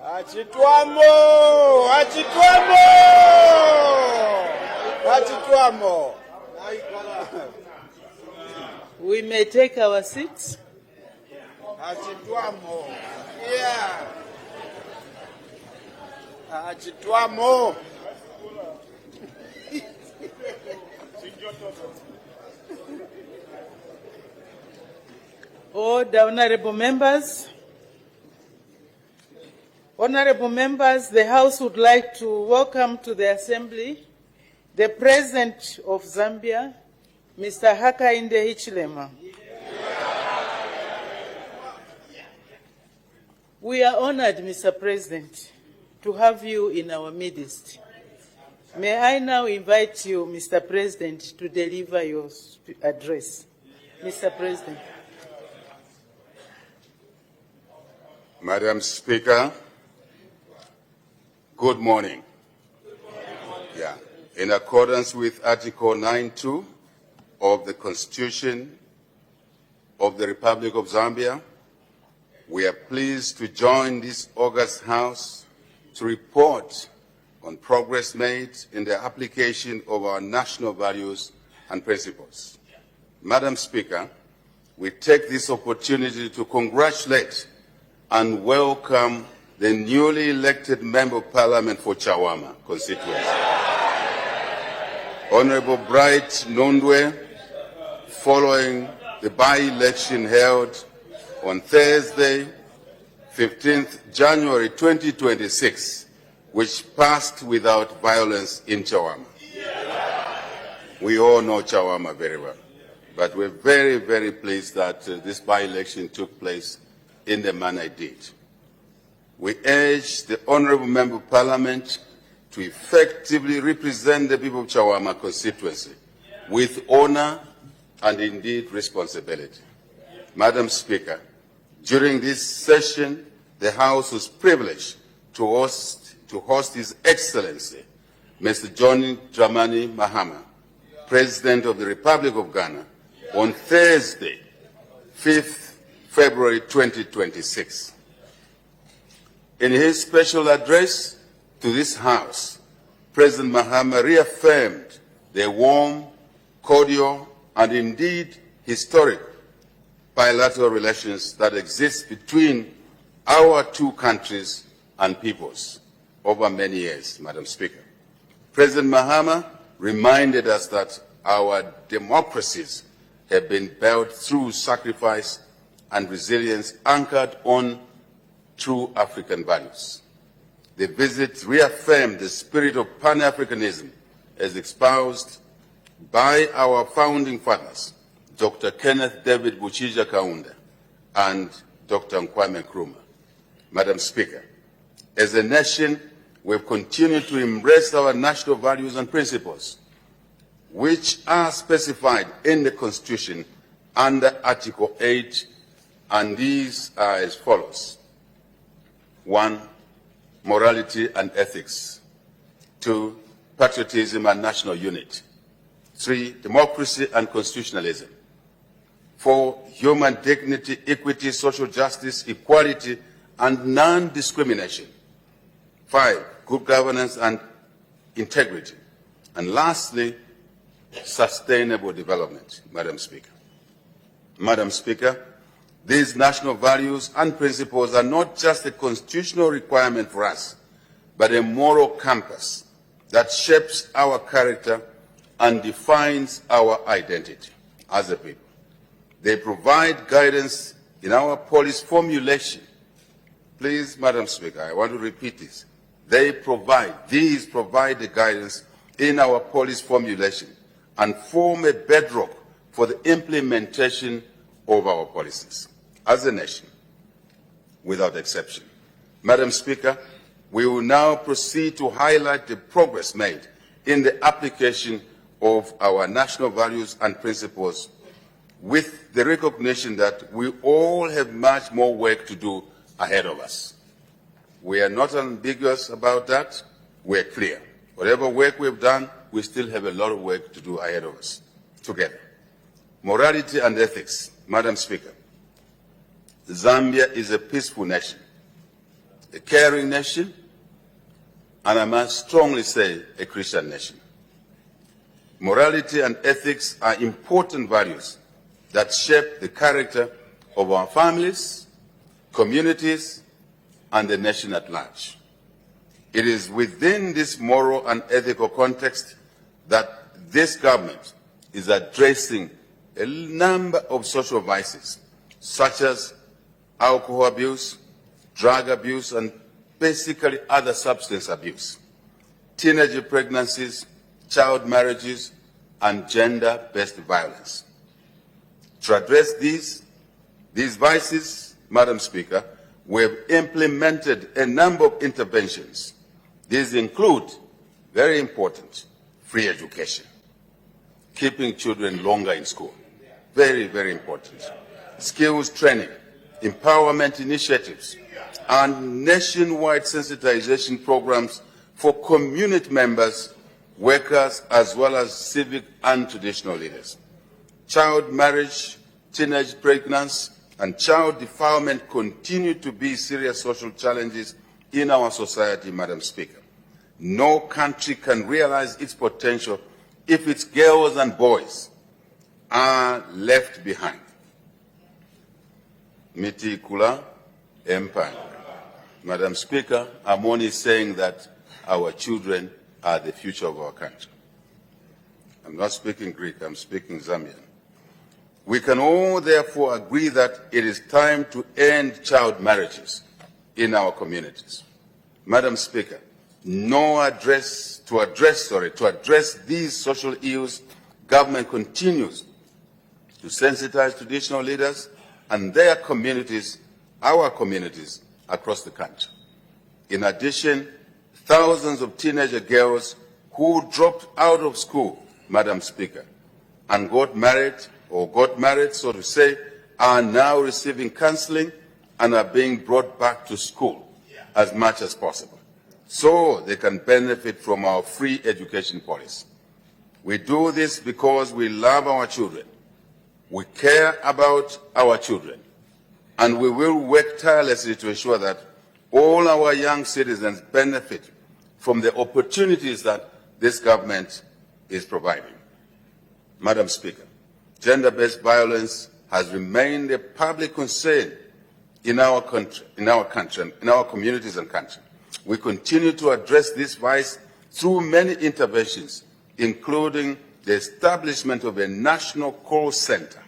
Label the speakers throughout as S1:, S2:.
S1: Achituamo! Achituamo! Achituamo!
S2: We may take our seats.
S1: Achituamo! Yeah! Achituamo!
S2: Order, honorable members. Honorable members, the House would like to welcome to the Assembly the President of Zambia, Mr. Hakainde Hichilema. We are honored, Mr. President, to have you in our midst. May I now invite you, Mr. President, to deliver your address. Mr. President.
S3: Madam Speaker, good morning. Yeah. In accordance with Article 9(2) of the Constitution of the Republic of Zambia, we are pleased to join this august House to report on progress made in the application of our national values and principles. Madam Speaker, we take this opportunity to congratulate and welcome the newly elected Member of Parliament for Chawama constituency, Honorable Bright Nondwe, following the by-election held on Thursday, 15th January 2026, which passed without violence in Chawama. We all know Chawama very well, but we're very, very pleased that this by-election took place in the manner it did. We urge the Honourable Member of Parliament to effectively represent the people of Chawama constituency with honour and indeed responsibility. Madam Speaker, during this session, the House was privileged to host His Excellency, Mr. John Dramani Mahama, President of the Republic of Ghana, on Thursday, 5th February 2026. In his special address to this House, President Mahama reaffirmed the warm, cordial, and indeed historic bilateral relations that exist between our two countries and peoples over many years, Madam Speaker. President Mahama reminded us that our democracies have been built through sacrifice and resilience anchored on true African values. The visit reaffirmed the spirit of Pan-Africanism as espoused by our founding fathers, Dr. Kenneth David Buchija Kaunda and Dr. Kwame Nkrumah. Madam Speaker, as a nation, we've continued to embrace our national values and principles, which are specified in the Constitution under Article 8, and these are as follows. 1, morality and ethics. 2, patriotism and national unity. 3, democracy and constitutionalism. 4, human dignity, equity, social justice, equality, and non-discrimination. 5, good governance and integrity. And lastly, sustainable development, Madam Speaker. Madam Speaker, these national values and principles are not just a constitutional requirement for us, but a moral compass that shapes our character and defines our identity as a people. They provide guidance in our policy formulation. Please, Madam Speaker, I want to repeat this. These provide the guidance in our policy formulation and form a bedrock for the implementation of our policies as a nation, without exception. Madam Speaker, we will now proceed to highlight the progress made in the application of our national values and principles, with the recognition that we all have much more work to do ahead of us. We are not ambiguous about that. We are clear. Whatever work we've done we still have a lot of work to do ahead of us together. Morality and ethics, Madam Speaker. Zambia is a peaceful nation, a caring nation, and I must strongly say a Christian nation. Morality and ethics are important values that shape the character of our families, communities, and the nation at large. It is within this moral and ethical context that this government is addressing a number of social vices, such as alcohol abuse, drug abuse, and basically other substance abuse, teenage pregnancies, child marriages, and gender-based violence. To address these vices, Madam Speaker, we have implemented a number of interventions. These include, very important, free education, keeping children longer in school, very, very important, skills training, empowerment initiatives, and nationwide sensitization programs for community members, workers, as well as civic and traditional leaders. Child marriage, teenage pregnancy, and child defilement continue to be serious social challenges in our society, Madam Speaker. No country can realize its potential if its girls and boys are left behind. Miti Kula Empire. Madam Speaker, I'm only saying that our children are the future of our country. I'm not speaking Greek, I'm speaking Zambian. We can all therefore agree that it is time to end child marriages in our communities. Madam Speaker, to address these social ills, government continues to sensitize traditional leaders and their communities, our communities, across the country. In addition, thousands of teenager girls who dropped out of school, Madam Speaker, and got married, so to say, are now receiving counseling and are being brought back to school as much as possible, so they can benefit from our free education policy. We do this because we love our children, we care about our children, and we will work tirelessly to ensure that all our young citizens benefit from the opportunities that this government is providing. Madam Speaker, gender-based violence has remained a public concern in our country, in our communities and country. We continue to address this vice through many interventions, including the establishment of a national call center,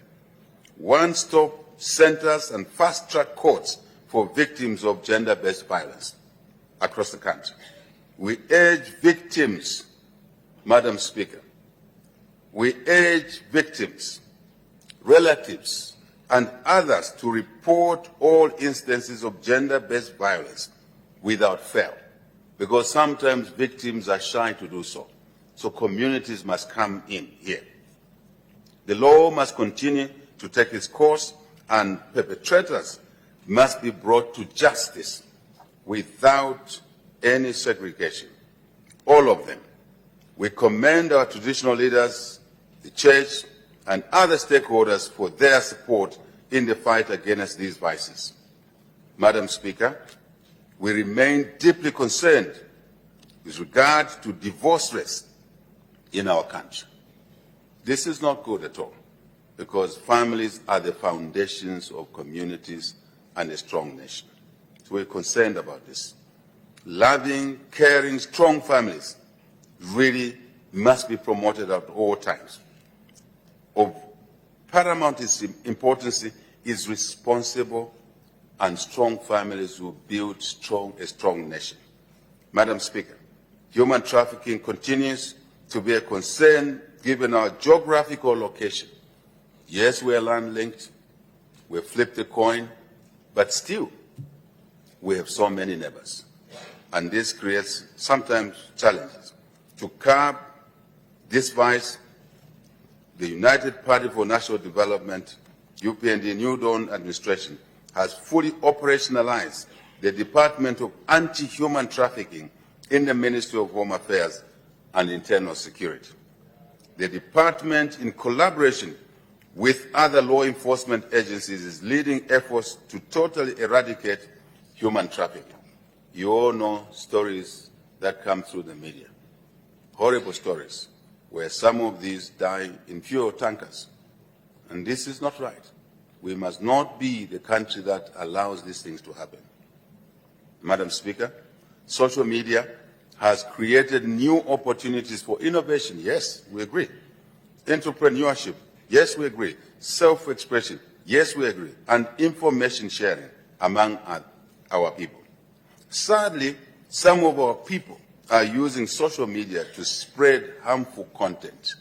S3: one-stop centers, and fast-track courts for victims of gender-based violence across the country. We urge victims, Madam Speaker, we urge victims, relatives, and others to report all instances of gender-based violence without fail, because sometimes victims are shy to do so. So communities must come in here. The law must continue to take its course, and perpetrators must be brought to justice without any segregation. All of them. We commend our traditional leaders, the church, and other stakeholders for their support in the fight against these vices. Madam Speaker, we remain deeply concerned with regard to divorce rates in our country. This is not good at all, because families are the foundations of communities and a strong nation. So we're concerned about this. Loving, caring, strong families really must be promoted at all times. Of paramount importance is responsible and strong families who build a strong nation. Madam Speaker, human trafficking continues to be a concern given our geographical location. Yes, we are land-linked, we flipped the coin, but still, we have so many neighbors. And this creates sometimes challenges. To curb this vice, the United Party for National Development, UPND New Dawn administration, has fully operationalized the Department of Anti-Human Trafficking in the Ministry of Home Affairs and internal security. The department, in collaboration with other law enforcement agencies, is leading efforts to totally eradicate human trafficking. You all know stories that come through the media, horrible stories, where some of these die in fuel tankers. And this is not right. We must not be the country that allows these things to happen. Madam Speaker, social media has created new opportunities for innovation. Yes, we agree. Entrepreneurship. Yes, we agree. Self-expression. Yes, we agree. And information sharing among our people. Sadly, some of our people are using social media to spread harmful content,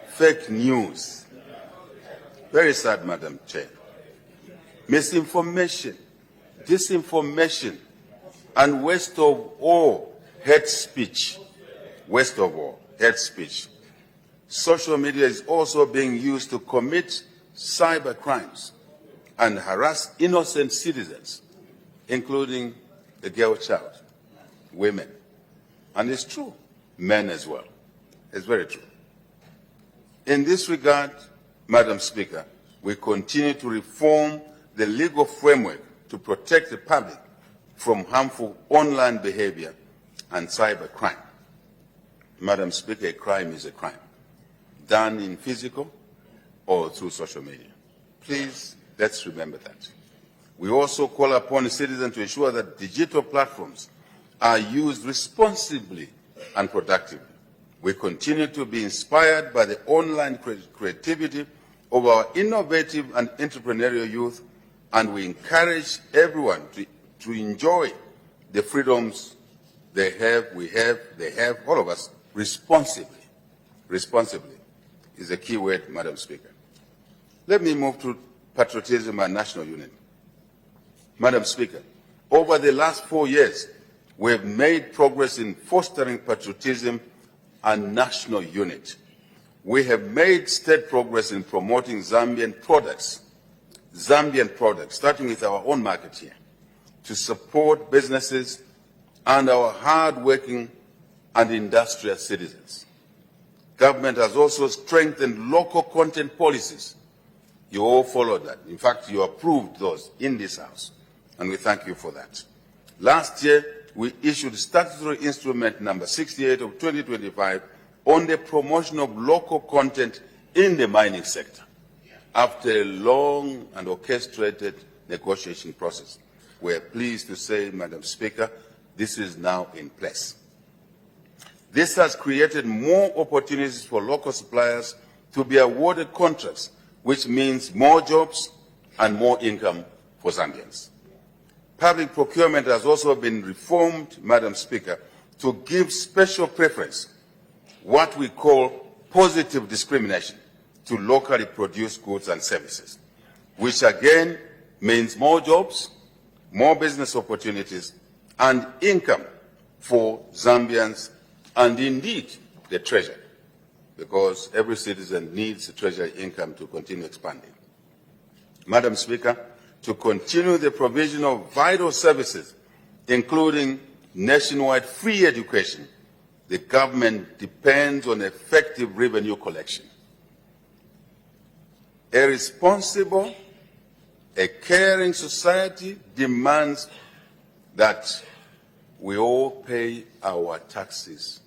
S3: fake news. Very sad, Madam Chair. Misinformation, disinformation, and worst of all, hate speech. Worst of all, hate speech. Social media is also being used to commit cyber crimes and harass innocent citizens, including the girl child, women. And it's true, men as well. It's very true. In this regard, Madam Speaker, we continue to reform the legal framework to protect the public from harmful online behavior and cyber crime. Madam Speaker, a crime is a crime, done in physical or through social media. Please, let's remember that. We also call upon citizens to ensure that digital platforms are used responsibly and productively. We continue to be inspired by the online creativity of our innovative and entrepreneurial youth, and we encourage everyone to enjoy the freedoms they have, they have, all of us, responsibly. Responsibly is a key word, Madam Speaker. Let me move to patriotism and national unity. Madam Speaker, over the last 4 years, we have made progress in fostering patriotism and national unity. We have made steady progress in promoting Zambian products, starting with our own market here, to support businesses and our hard-working and industrious citizens. Government has also strengthened local content policies. You all followed that. In fact, you approved those in this House, and we thank you for that. Last year, we issued statutory instrument number 68 of 2025 on the promotion of local content in the mining sector after a long and orchestrated negotiation process. We are pleased to say, Madam Speaker, this is now in place. This has created more opportunities for local suppliers to be awarded contracts, which means more jobs and more income for Zambians. Public procurement has also been reformed, Madam Speaker, to give special preference, what we call positive discrimination, to locally produced goods and services, which again means more jobs, more business opportunities, and income for Zambians, and indeed the treasury, because every citizen needs the treasury income to continue expanding. Madam Speaker, to continue the provision of vital services, including nationwide free education, the government depends on effective revenue collection. A responsible, a caring society demands that we all pay our taxes,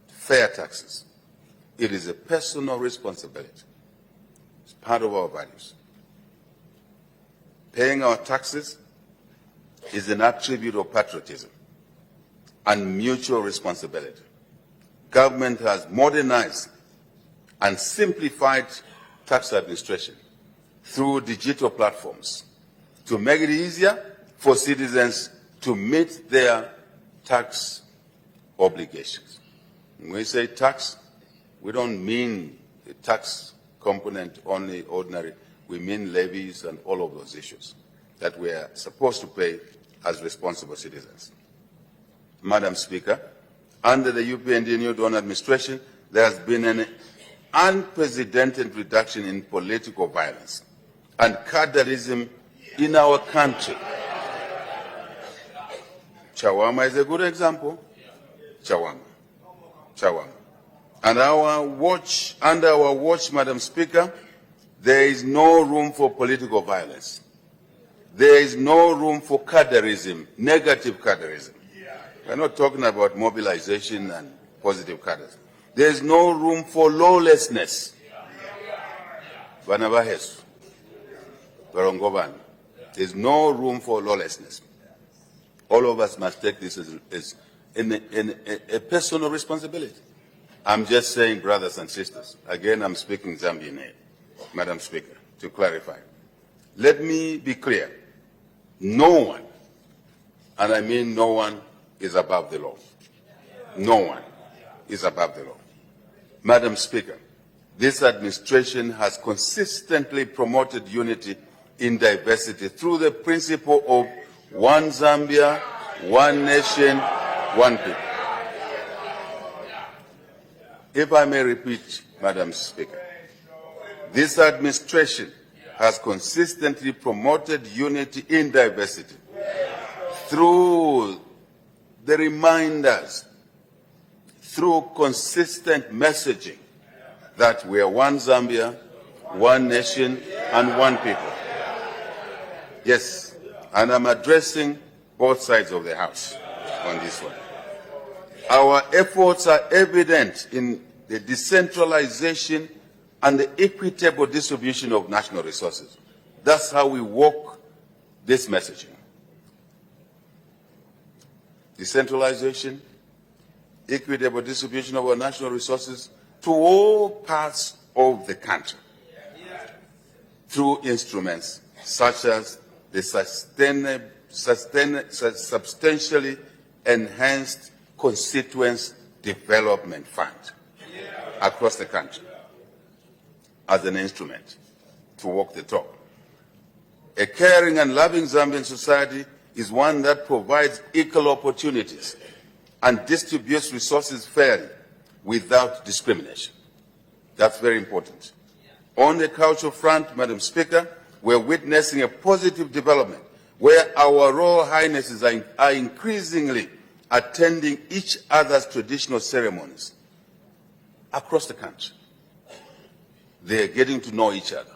S3: fair taxes. It is a personal responsibility. It's part of our values. Paying our taxes is an attribute of patriotism and mutual responsibility. Government has modernized and simplified tax administration through digital platforms to make it easier for citizens to meet their tax obligations. When we say tax, we don't mean the tax component only ordinary. We mean levies and all of those issues that we are supposed to pay as responsible citizens. Madam Speaker, under the UPND New Dawn administration, there has been an unprecedented reduction in political violence and cadreism in our country. Chawama is a good example. Chawama. Chawam. And under our watch, Madam Speaker, there is no room for political violence. There is no room for cadreism, negative cadreism. We're not talking about mobilization and positive cadres. There is no room for lawlessness. There is no room for lawlessness. All of us must take this as a personal responsibility. I'm just saying, brothers and sisters, again, I'm speaking Zambian here, Madam Speaker, to clarify. Let me be clear. No one, and I mean no one, is above the law. No one is above the law. Madam Speaker, this administration has consistently promoted unity in diversity through the principle of one Zambia, one nation, one people. If I may repeat, Madam Speaker, this administration has consistently promoted unity in diversity through the reminders, through consistent messaging that we are one Zambia, one nation, and one people. Yes, and I'm addressing both sides of the House on this one. Our efforts are evident in the decentralization and the equitable distribution of national resources. That's how we walk this messaging. Decentralization, equitable distribution of our national resources to all parts of the country through instruments such as the substantially enhanced Constituents Development Fund across the country as an instrument to walk the talk. A caring and loving Zambian society is one that provides equal opportunities and distributes resources fairly without discrimination. That's very important. On the cultural front, Madam Speaker, we're witnessing a positive development where our Royal Highnesses are increasingly attending each other's traditional ceremonies across the country. They're getting to know each other,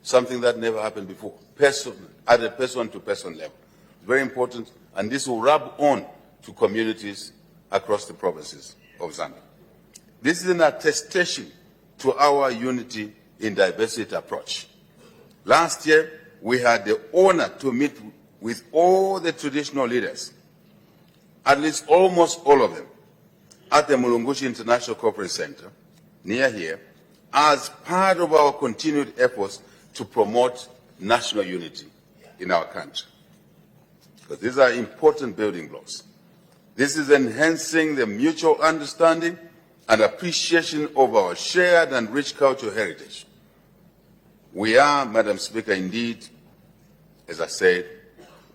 S3: something that never happened before, at a person-to-person level. Very important, and this will rub on to communities across the provinces of Zambia. This is an attestation to our unity in diversity approach. Last year, we had the honor to meet with all the traditional leaders, at least almost all of them, at the Mulungushi International Conference Center, near here, as part of our continued efforts to promote national unity in our country. Because these are important building blocks. This is enhancing the mutual understanding and appreciation of our shared and rich cultural heritage. We are, Madam Speaker, indeed, as I said,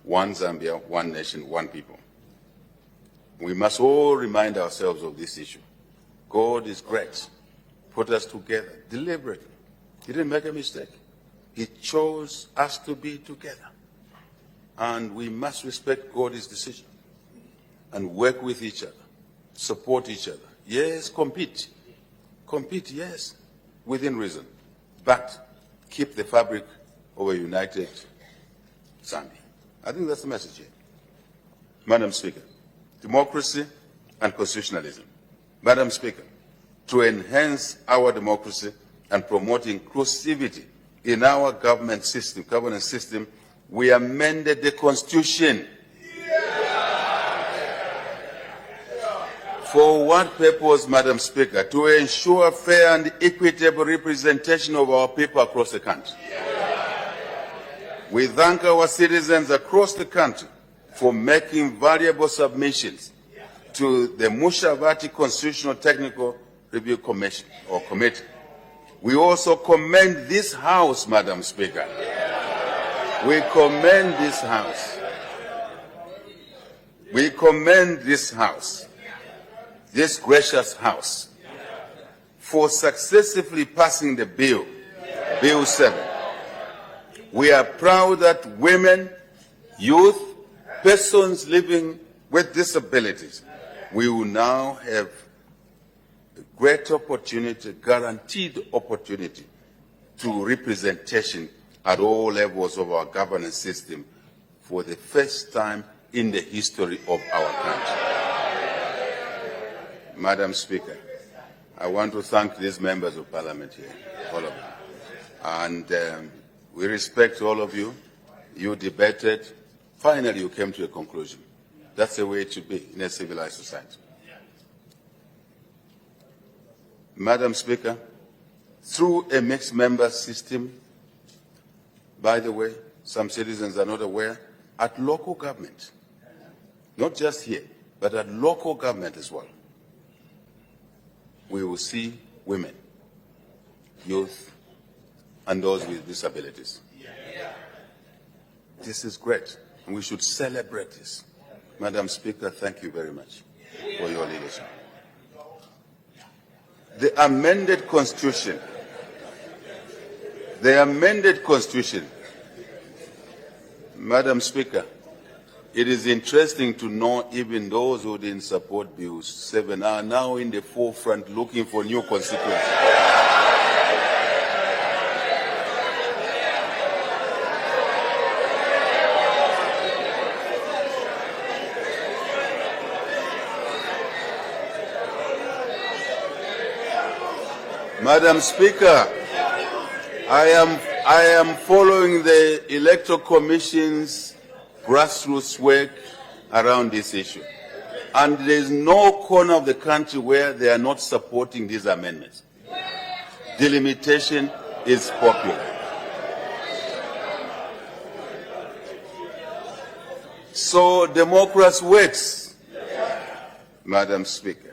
S3: one Zambia, one nation, one people. We must all remind ourselves of this issue. God is great. Put us together deliberately. He didn't make a mistake. He chose us to be together. And we must respect God's decision and work with each other, support each other. Yes, compete. Compete, yes, within reason. But keep the fabric of a united Zambia. I think that's the message here. Madam Speaker, democracy and constitutionalism. Madam Speaker, to enhance our democracy and promote inclusivity in our governance system, we amended the Constitution. For what purpose, Madam Speaker? To ensure fair and equitable representation of our people across the country. We thank our citizens across the country for making valuable submissions to the Mushavati Constitutional Technical Review Commission or Committee. We also commend this House, Madam Speaker. We commend this House. We commend this House, this gracious House, for successfully passing the bill, Bill 7. We are proud that women, youth, persons living with disabilities, we will now have great opportunity, guaranteed opportunity to representation at all levels of our governance system for the first time in the history of our country. Madam Speaker, I want to thank these members of Parliament here, all of them. And we respect all of you. You debated. Finally, you came to a conclusion. That's the way it should be in a civilized society. Madam Speaker, through a mixed member system, by the way, some citizens are not aware, at local government, not just here, but at local government as well, we will see women, youth, and those with disabilities. This is great, and we should celebrate this. Madam Speaker, thank you very much for your leadership. The amended Constitution, Madam Speaker, it is interesting to know even those who didn't support Bill 7 are now in the forefront looking for new constituencies. Madam Speaker, I am following the Electoral Commission's grassroots work around this issue. And there is no corner of the country where they are not supporting these amendments. Delimitation is popular. So democracy works, Madam Speaker.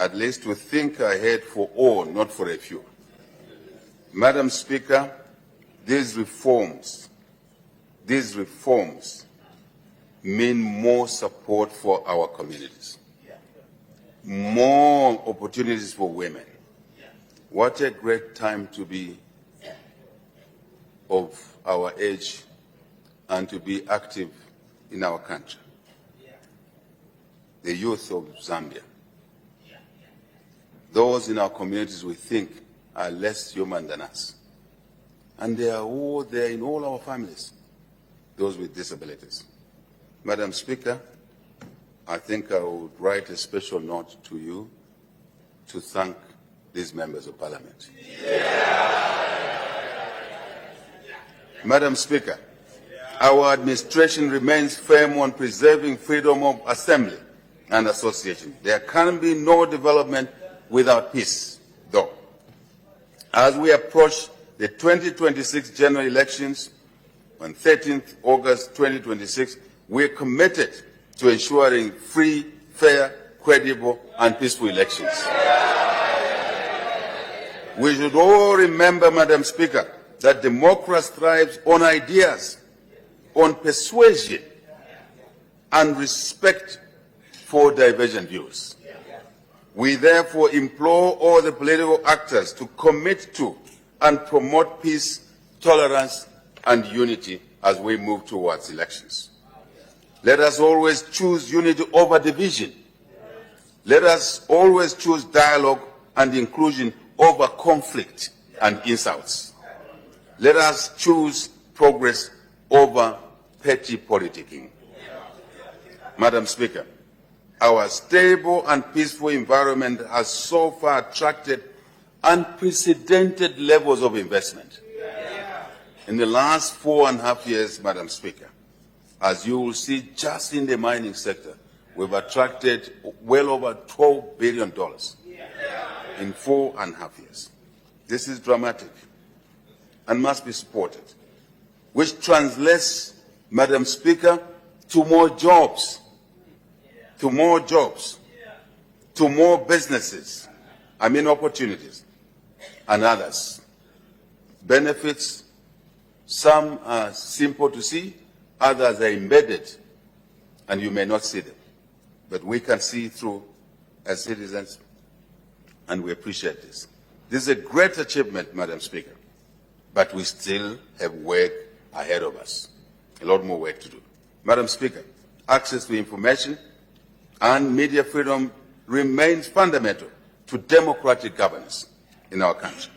S3: At least we think ahead for all, not for a few. Madam Speaker, these reforms mean more support for our communities, more opportunities for women. What a great time to be of our age and to be active in our country. The youth of Zambia, those in our communities we think are less human than us. And they are all there in all our families, those with disabilities. Madam Speaker, I think I would write a special note to you to thank these members of Parliament. Madam Speaker, our administration remains firm on preserving freedom of assembly and association. There can be no development without peace, though. As we approach the 2026 general elections on 13th August 2026, we are committed to ensuring free, fair, credible, and peaceful elections. We should all remember, Madam Speaker, that democracy thrives on ideas, on persuasion, and respect for divergent views. We therefore implore all the political actors to commit to and promote peace, tolerance, and unity as we move towards elections. Let us always choose unity over division. Let us always choose dialogue and inclusion over conflict and insults. Let us choose progress over petty politicking. Madam Speaker, our stable and peaceful environment has so far attracted unprecedented levels of investment. In the last 4.5 years, Madam Speaker, as you will see just in the mining sector, we've attracted well over $12 billion in 4.5 years. This is dramatic and must be supported, which translates, Madam Speaker, to more jobs, to more businesses, opportunities, and others. Benefits, some are simple to see, others are embedded, and you may not see them. But we can see through as citizens, and we appreciate this. This is a great achievement, Madam Speaker, but we still have work ahead of us, a lot more work to do. Madam Speaker, access to information and media freedom remains fundamental to democratic governance in our country.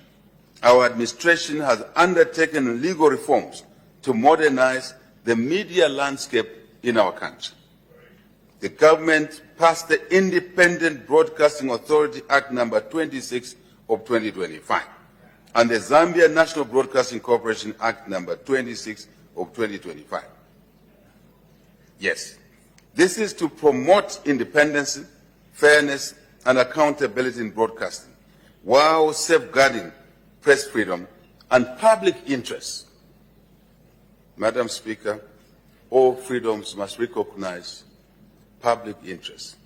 S3: Our administration has undertaken legal reforms to modernize the media landscape in our country. The government passed the Independent Broadcasting Authority Act number 26 of 2025 and the Zambia National Broadcasting Corporation Act number 26 of 2025. Yes, this is to promote independence, fairness, and accountability in broadcasting, while safeguarding press freedom and public interest. Madam Speaker, all freedoms must recognize public interest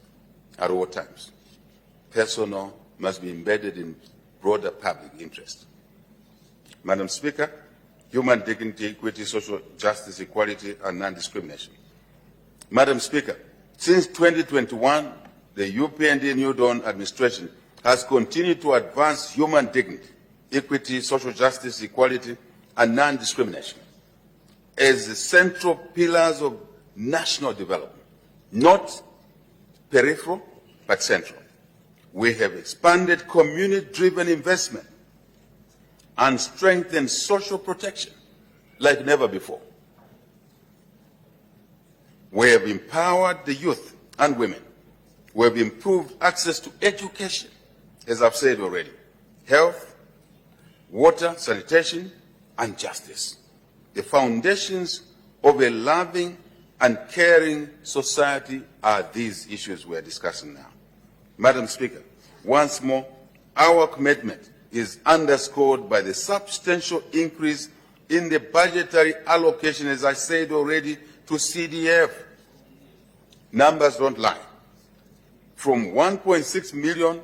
S3: at all times. Personal must be embedded in broader public interest. Madam Speaker, human dignity, equity, social justice, equality, and non-discrimination. Madam Speaker, since 2021, the UPND New Dawn administration has continued to advance human dignity, equity, social justice, equality, and non-discrimination as the central pillars of national development, not peripheral, but central. We have expanded community-driven investment and strengthened social protection like never before. We have empowered the youth and women. We have improved access to education, as I've said already, health, water, sanitation, and justice. The foundations of a loving and caring society are these issues we are discussing now. Madam Speaker, once more, our commitment is underscored by the substantial increase in the budgetary allocation, as I said already, to CDF. Numbers don't lie. From 1.6 million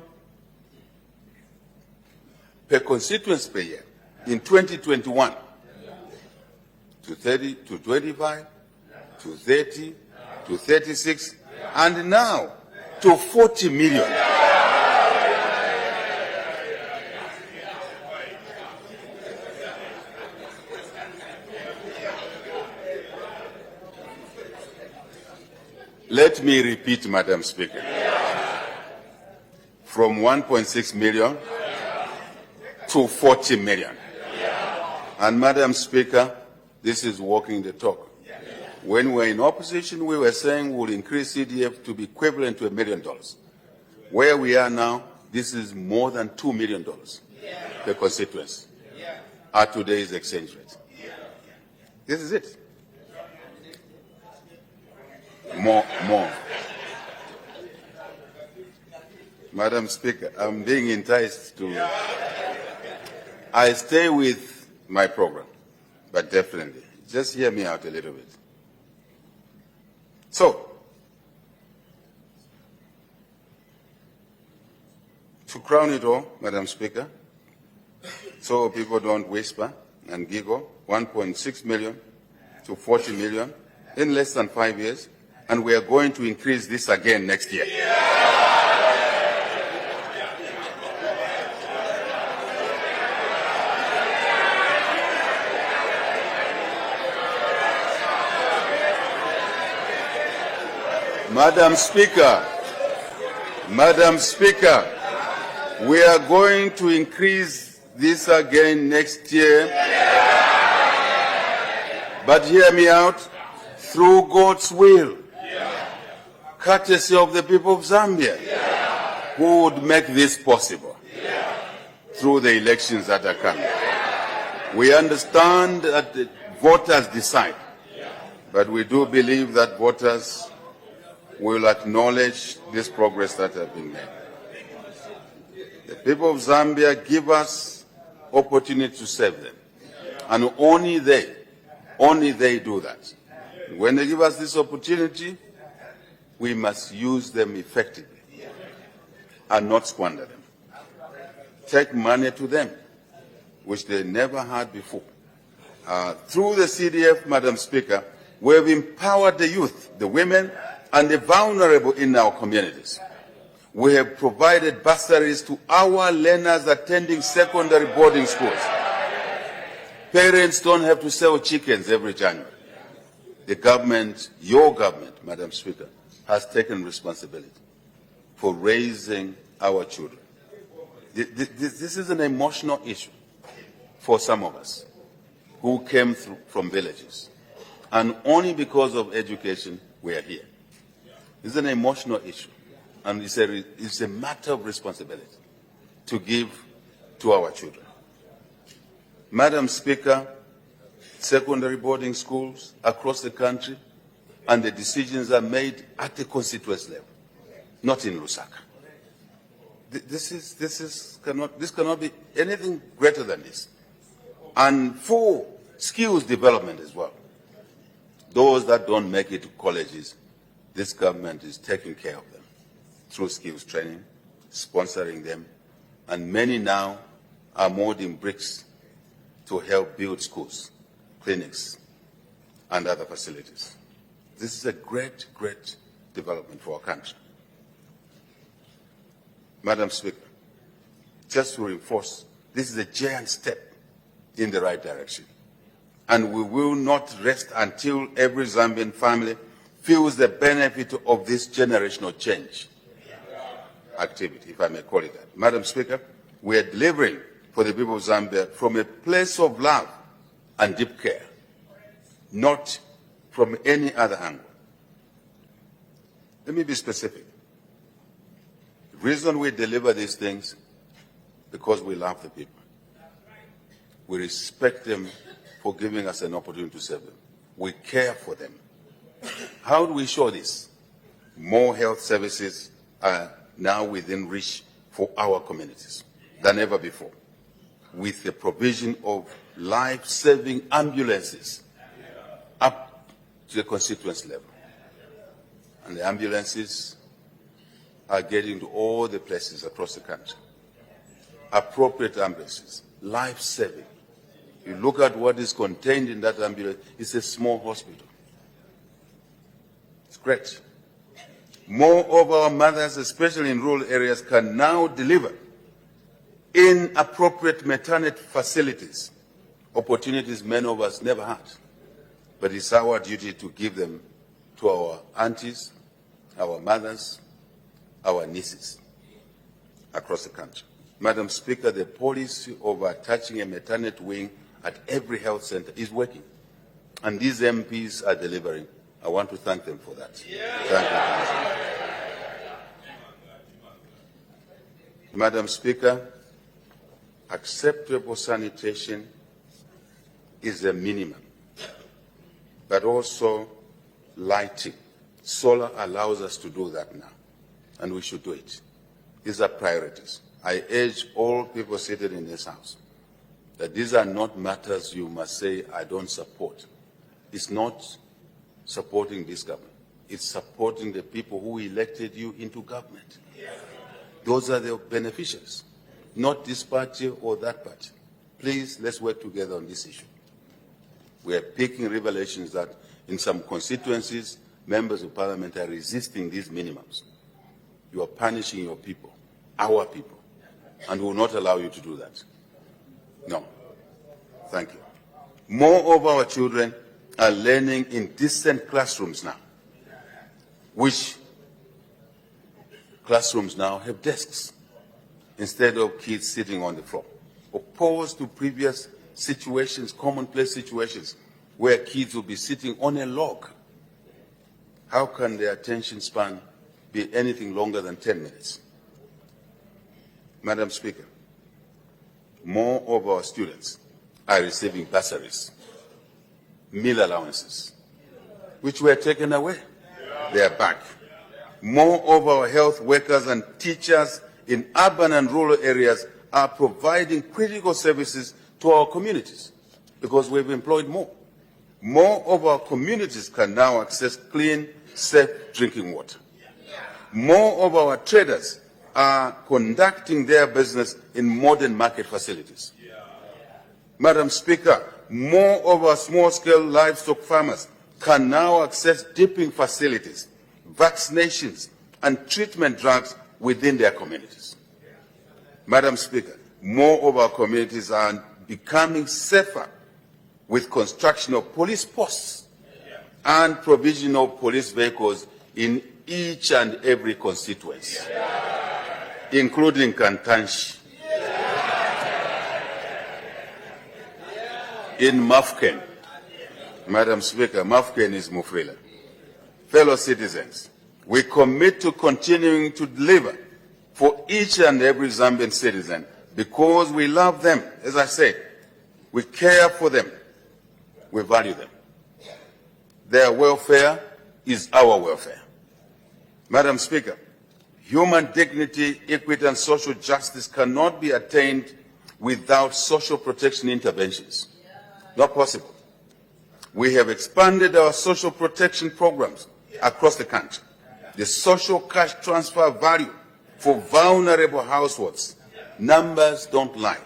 S3: per constituency per year in 2021 to 30, to 25, to 30, to 36, and now to 40 million. Let me repeat, Madam Speaker. From 1.6 million to 40 million. And Madam Speaker, this is walking the talk. When we were in opposition, we were saying we'll increase CDF to be equivalent to $1 million. Where we are now, this is more than $2 million per constituency at today's exchange rate. This is it. More. Madam Speaker, I'm being enticed to... I stay with my program, but definitely, just hear me out a little bit. So, to crown it all, Madam Speaker, so people don't whisper and giggle, 1.6 million to 40 million in less than 5 years, and we are going to increase this again next year. Madam Speaker, we are going to increase this again next year. But hear me out, through God's will, courtesy of the people of Zambia, who would make this possible through the elections that are coming. We understand that the voters decide, but we do believe that voters will acknowledge this progress that has been made. The people of Zambia give us opportunity to serve them, and only they do that. When they give us this opportunity, we must use them effectively and not squander them. Take money to them, which they never had before. Through the CDF, Madam Speaker, we have empowered the youth, the women, and the vulnerable in our communities. We have provided bursaries to our learners attending secondary boarding schools. Parents don't have to sell chickens every January. The government, your government, Madam Speaker, has taken responsibility for raising our children. This is an emotional issue for some of us who came through from villages. And only because of education we are here. It's an emotional issue. And it's a matter of responsibility to give to our children. Madam Speaker, secondary boarding schools across the country, and the decisions are made at the constituency level, not in Lusaka. This cannot be anything greater than this. And for skills development as well. Those that don't make it to colleges, this government is taking care of them through skills training, sponsoring them, and many now are molding bricks to help build schools, clinics, and other facilities. This is a great, great development for our country. Madam Speaker, just to reinforce, this is a giant step in the right direction. And we will not rest until every Zambian family feels the benefit of this generational change activity, if I may call it that. Madam Speaker, we are delivering for the people of Zambia from a place of love and deep care, not from any other angle. Let me be specific. The reason we deliver these things, because we love the people. We respect them for giving us an opportunity to serve them. We care for them. How do we show this? More health services are now within reach for our communities than ever before, with the provision of life-saving ambulances up to the constituency level. And the ambulances are getting to all the places across the country. Appropriate ambulances, life-saving. You look at what is contained in that ambulance, it's a small hospital. It's great. More of our mothers, especially in rural areas, can now deliver in appropriate maternity facilities, opportunities many of us never had. But it's our duty to give them to our aunties, our mothers, our nieces across the country. Madam Speaker, the policy of attaching a maternity wing at every health center is working. And these MPs are delivering. I want to thank them for that. Thank you. Madam Speaker, acceptable sanitation is a minimum, but also lighting. Solar allows us to do that now, and we should do it. These are priorities. I urge all people seated in this House that these are not matters you must say, I don't support. It's not supporting this government. It's supporting the people who elected you into government. Those are the beneficiaries, not this party or that party. Please, let's work together on this issue. We are picking revelations that in some constituencies, members of parliament are resisting these minimums. You are punishing your people, our people, and we will not allow you to do that. No. Thank you. More of our children are learning in decent classrooms now, which classrooms now have desks instead of kids sitting on the floor, opposed to previous situations, commonplace situations, where kids will be sitting on a log. How can their attention span be anything longer than 10 minutes? Madam Speaker, more of our students are receiving bursaries, meal allowances, which were taken away. They are back. More of our health workers and teachers in urban and rural areas are providing critical services to our communities because we've employed more. More of our communities can now access clean, safe drinking water. More of our traders are conducting their business in modern market facilities. Madam Speaker, more of our small-scale livestock farmers can now access dipping facilities, vaccinations, and treatment drugs within their communities. Madam Speaker, more of our communities are becoming safer with construction of police posts and provision of police vehicles in each and every constituency, including Kantanshi. in Mafken. Madam Speaker, Mafken is Mufrila. Fellow citizens, we commit to continuing to deliver for each and every Zambian citizen because we love them. As I said, we care for them. We value them. Their welfare is our welfare. Madam Speaker, human dignity, equity, and social justice cannot be attained without social protection interventions. Not possible. We have expanded our social protection programs across the country. The social cash transfer value for vulnerable households, numbers don't lie,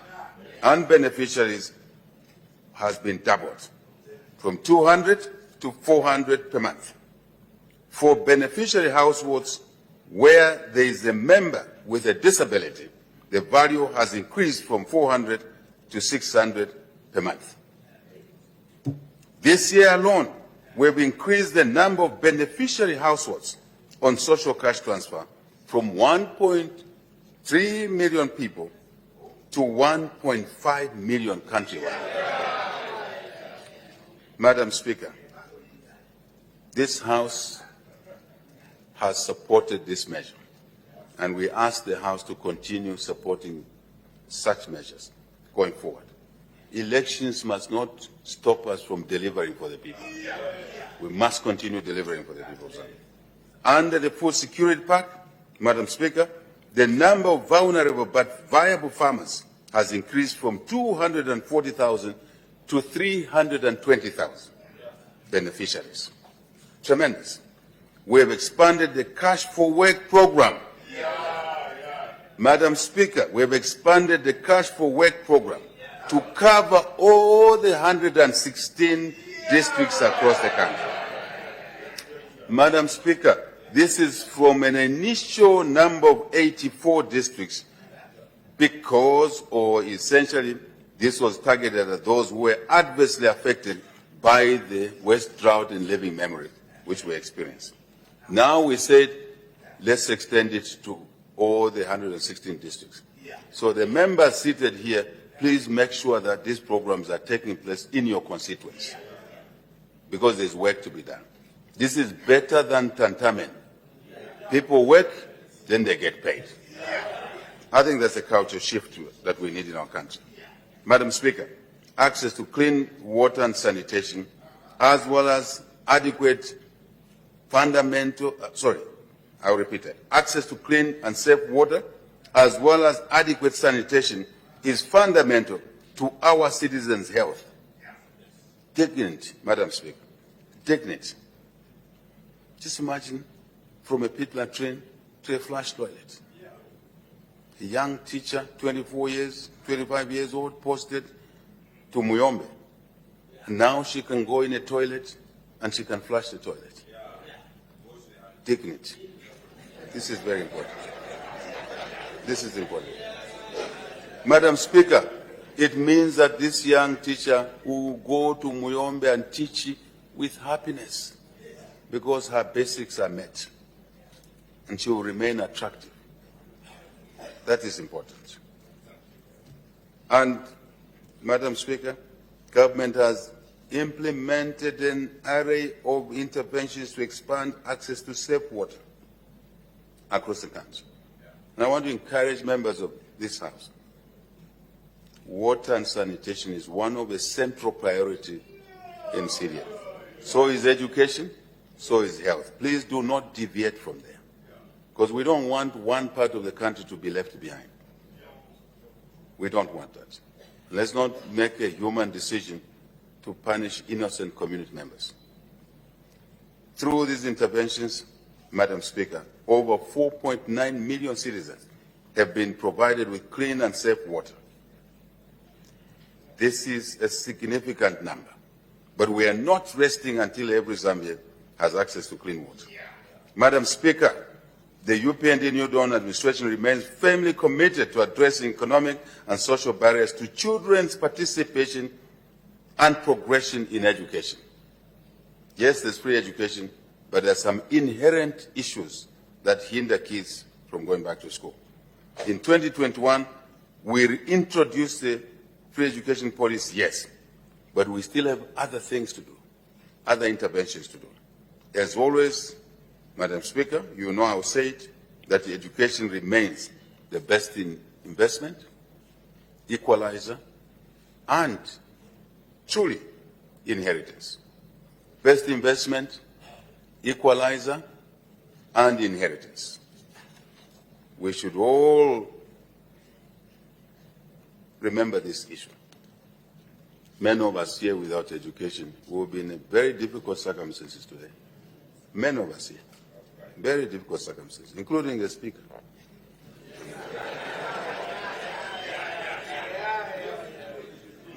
S3: and beneficiaries has been doubled from 200 to 400 per month. For beneficiary households where there is a member with a disability, the value has increased from 400 to 600 per month. This year alone, we've increased the number of beneficiary households on social cash transfer from 1.3 million people to 1.5 million countrywide. Madam Speaker, this House has supported this measure, and we ask the House to continue supporting such measures going forward. Elections must not stop us from delivering for the people. We must continue delivering for the people of Zambia. Under the Food Security Pact, Madam Speaker, the number of vulnerable but viable farmers has increased from 240,000 to 320,000 beneficiaries. Tremendous. We have expanded the Cash for Work program. Madam Speaker, we have expanded the Cash for Work program to cover all the 116 districts across the country. Madam Speaker, this is from an initial number of 84 districts because, or essentially, this was targeted at those who were adversely affected by the West drought in living memory, which we experienced. Now we said, let's extend it to all the 116 districts. So the members seated here, please make sure that these programs are taking place in your constituents, because there's work to be done. This is better than tantamen. People work, then they get paid. I think that's a culture shift that we need in our country. Madam Speaker, access to clean water and sanitation, as well as adequate I'll repeat that. Access to clean and safe water, as well as adequate sanitation, is fundamental to our citizens' health. Dignity, Madam Speaker, dignity. Just imagine from a pit latrine to a flush toilet. A young teacher, 24 years, 25 years old, posted to Muyombe. And now she can go in a toilet and she can flush the toilet. Dignity. This is very important. This is important. Madam Speaker, it means that this young teacher will go to Muyombe and teach with happiness because her basics are met and she will remain attractive. That is important. And, Madam Speaker, government has implemented an array of interventions to expand access to safe water across the country. And I want to encourage members of this House. Water and sanitation is one of the central priorities in Syria. So is education, so is health. Please do not deviate from there, because we don't want one part of the country to be left behind. We don't want that. Let's not make a human decision to punish innocent community members. Through these interventions, Madam Speaker, over 4.9 million citizens have been provided with clean and safe water. This is a significant number, but we are not resting until every Zambian has access to clean water. Madam Speaker, the UPND New Dawn administration remains firmly committed to addressing economic and social barriers to children's participation and progression in education. Yes, there's free education, but there are some inherent issues that hinder kids from going back to school. In 2021, we reintroduced the free education policy, yes, but we still have other things to do, other interventions to do. As always, Madam Speaker, you know I will say it, that education remains the best in investment, equalizer, and truly inheritance. Best investment, equalizer, and inheritance. We should all remember this issue. Many of us here without education will be in very difficult circumstances today. Many of us here, very difficult circumstances, including the Speaker.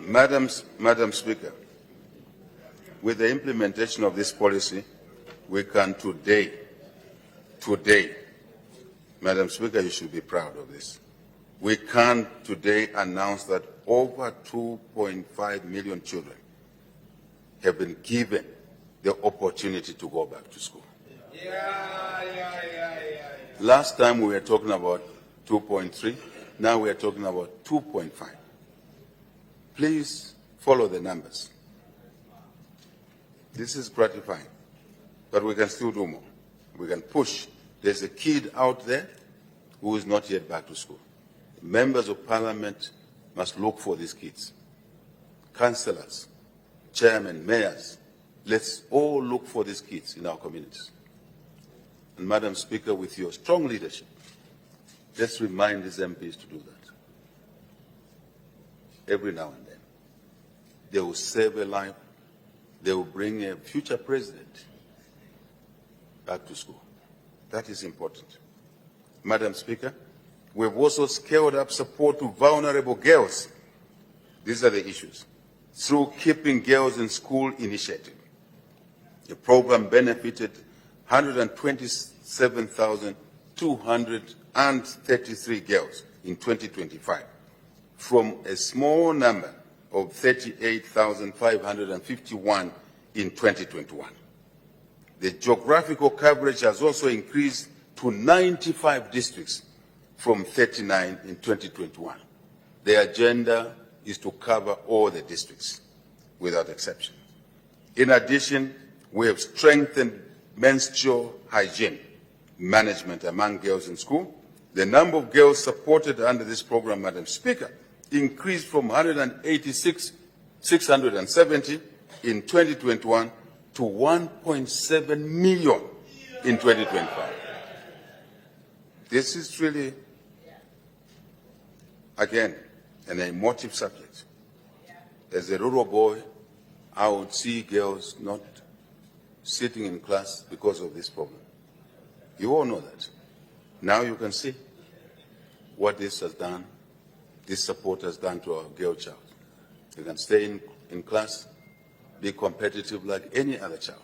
S3: Madam Speaker, with the implementation of this policy, we can today, Madam Speaker, you should be proud of this. We can today announce that over 2.5 million children have been given the opportunity to go back to school. Last time we were talking about 2.3, now we are talking about 2.5. Please follow the numbers. This is gratifying, but we can still do more. We can push. There's a kid out there who is not yet back to school. Members of Parliament must look for these kids. Councillors, chairmen, mayors, let's all look for these kids in our communities. And Madam Speaker, with your strong leadership, let's remind these MPs to do that. Every now and then. They will save a life. They will bring a future president back to school. That is important. Madam Speaker, we've also scaled up support to vulnerable girls. These are the issues. Through Keeping Girls in School initiative. The program benefited 127,233 girls in 2025 from a small number of 38,551 in 2021. The geographical coverage has also increased to 95 districts from 39 in 2021. The agenda is to cover all the districts without exception. In addition, we have strengthened menstrual hygiene management among girls in school. The number of girls supported under this program, Madam Speaker, increased from 186,670 in 2021 to 1.7 million in 2025. This is really, again, an emotive subject. As a rural boy, I would see girls not sitting in class because of this problem. You all know that. Now you can see what this has done, this support has done to our girl child. You can stay in class, be competitive like any other child.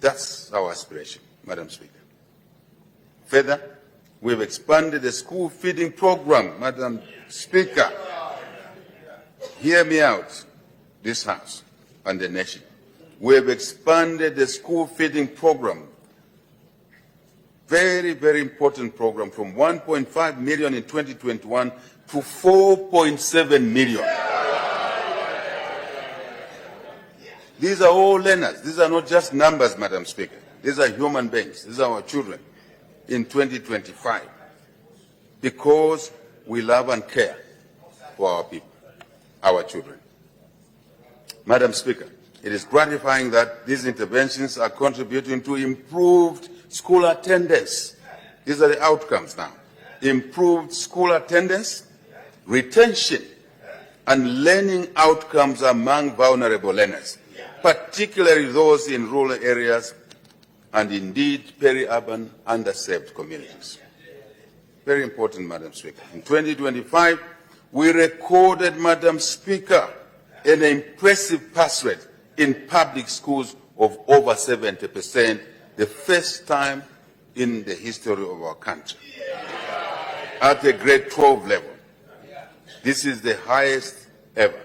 S3: That's our aspiration, Madam Speaker. Further, we've expanded the school feeding program, Madam Speaker. Hear me out, this House and the nation. We have expanded the school feeding program, very, very important program, from 1.5 million in 2021 to 4.7 million. These are all learners. These are not just numbers, Madam Speaker. These are human beings. These are our children in 2025. Because we love and care for our people, our children. Madam Speaker, it is gratifying that these interventions are contributing to improved school attendance. These are the outcomes now. Improved school attendance, retention, and learning outcomes among vulnerable learners, particularly those in rural areas and indeed peri-urban underserved communities. Very important, Madam Speaker. In 2025, we recorded, Madam Speaker, an impressive pass rate in public schools of over 70%, the first time in the history of our country. At the grade 12 level. This is the highest ever.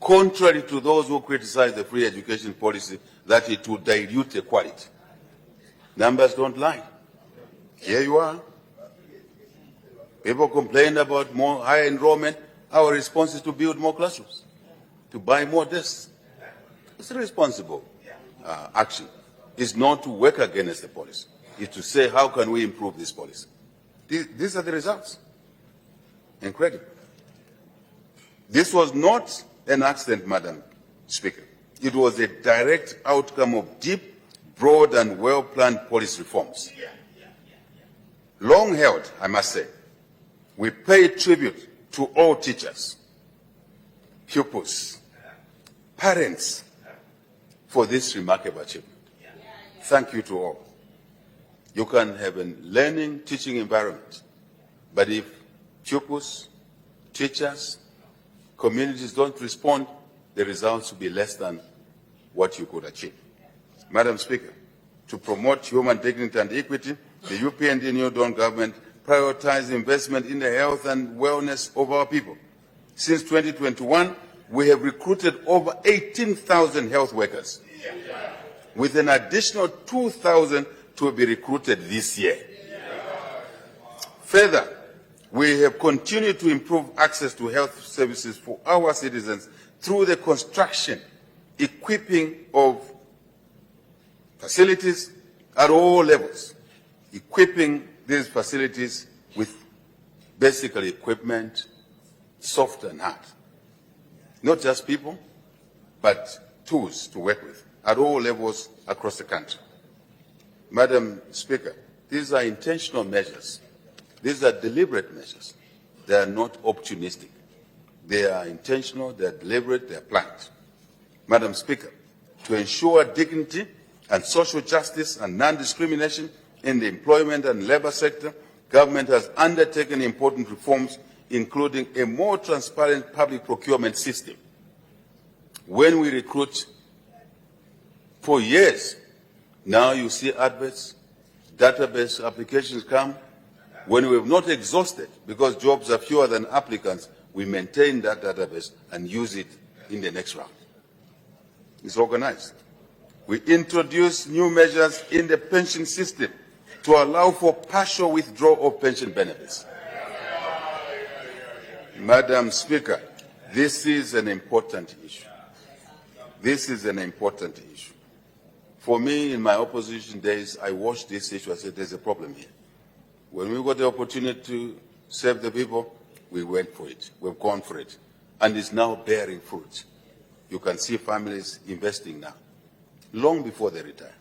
S3: Contrary to those who criticize the free education policy, that it would dilute the quality. Numbers don't lie. Here you are. People complain about more high enrollment. Our response is to build more classrooms, to buy more desks, It's a responsible action. It's not to work against the policy. It's to say, how can we improve this policy? These are the results. Incredible. This was not an accident, Madam Speaker. It was a direct outcome of deep, broad, and well-planned policy reforms. Long held, I must say. We pay tribute to all teachers, pupils, parents for this remarkable achievement. Thank you to all. You can have a learning, teaching environment, but if pupils, teachers, communities don't respond, the results will be less than what you could achieve. Madam Speaker, to promote human dignity and equity, the European New Dawn government prioritized investment in the health and wellness of our people. Since 2021, we have recruited over 18,000 health workers, with an additional 2,000 to be recruited this year. Further, we have continued to improve access to health services for our citizens through the construction, equipping of facilities at all levels, equipping these facilities with basically equipment, soft and hard. Not just people, but tools to work with at all levels across the country. Madam Speaker, these are intentional measures. These are deliberate measures. They are not opportunistic. They are intentional, they are deliberate, they are planned. Madam Speaker, to ensure dignity and social justice and non-discrimination in the employment and labor sector, government has undertaken important reforms, including a more transparent public procurement system. When we recruit for years, now you see adverts, database applications come. When we have not exhausted, because jobs are fewer than applicants, we maintain that database and use it in the next round. It's organized. We introduce new measures in the pension system to allow for partial withdrawal of pension benefits. Madam Speaker, this is an important issue. This is an important issue. For me, in my opposition days, I watched this issue. I said, there's a problem here. When we got the opportunity to serve the people, we went for it. We've gone for it. And it's now bearing fruit. You can see families investing now, long before they retire.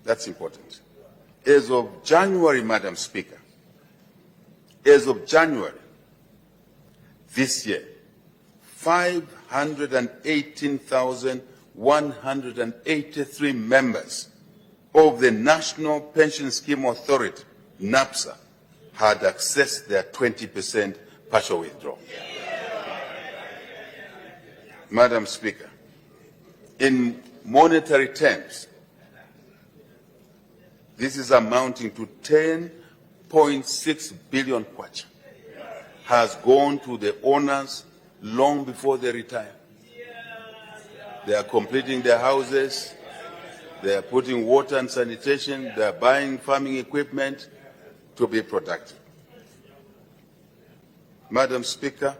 S3: That's important. As of January, Madam Speaker, as of January this year, 518,183 members of the National Pension Scheme Authority, NAPSA, had accessed their 20% partial withdrawal. Madam Speaker, in monetary terms, this is amounting to 10.6 billion kwacha, has gone to the owners long before they retire. They are completing their houses, they are putting water and sanitation, they are buying farming equipment to be productive. Madam Speaker,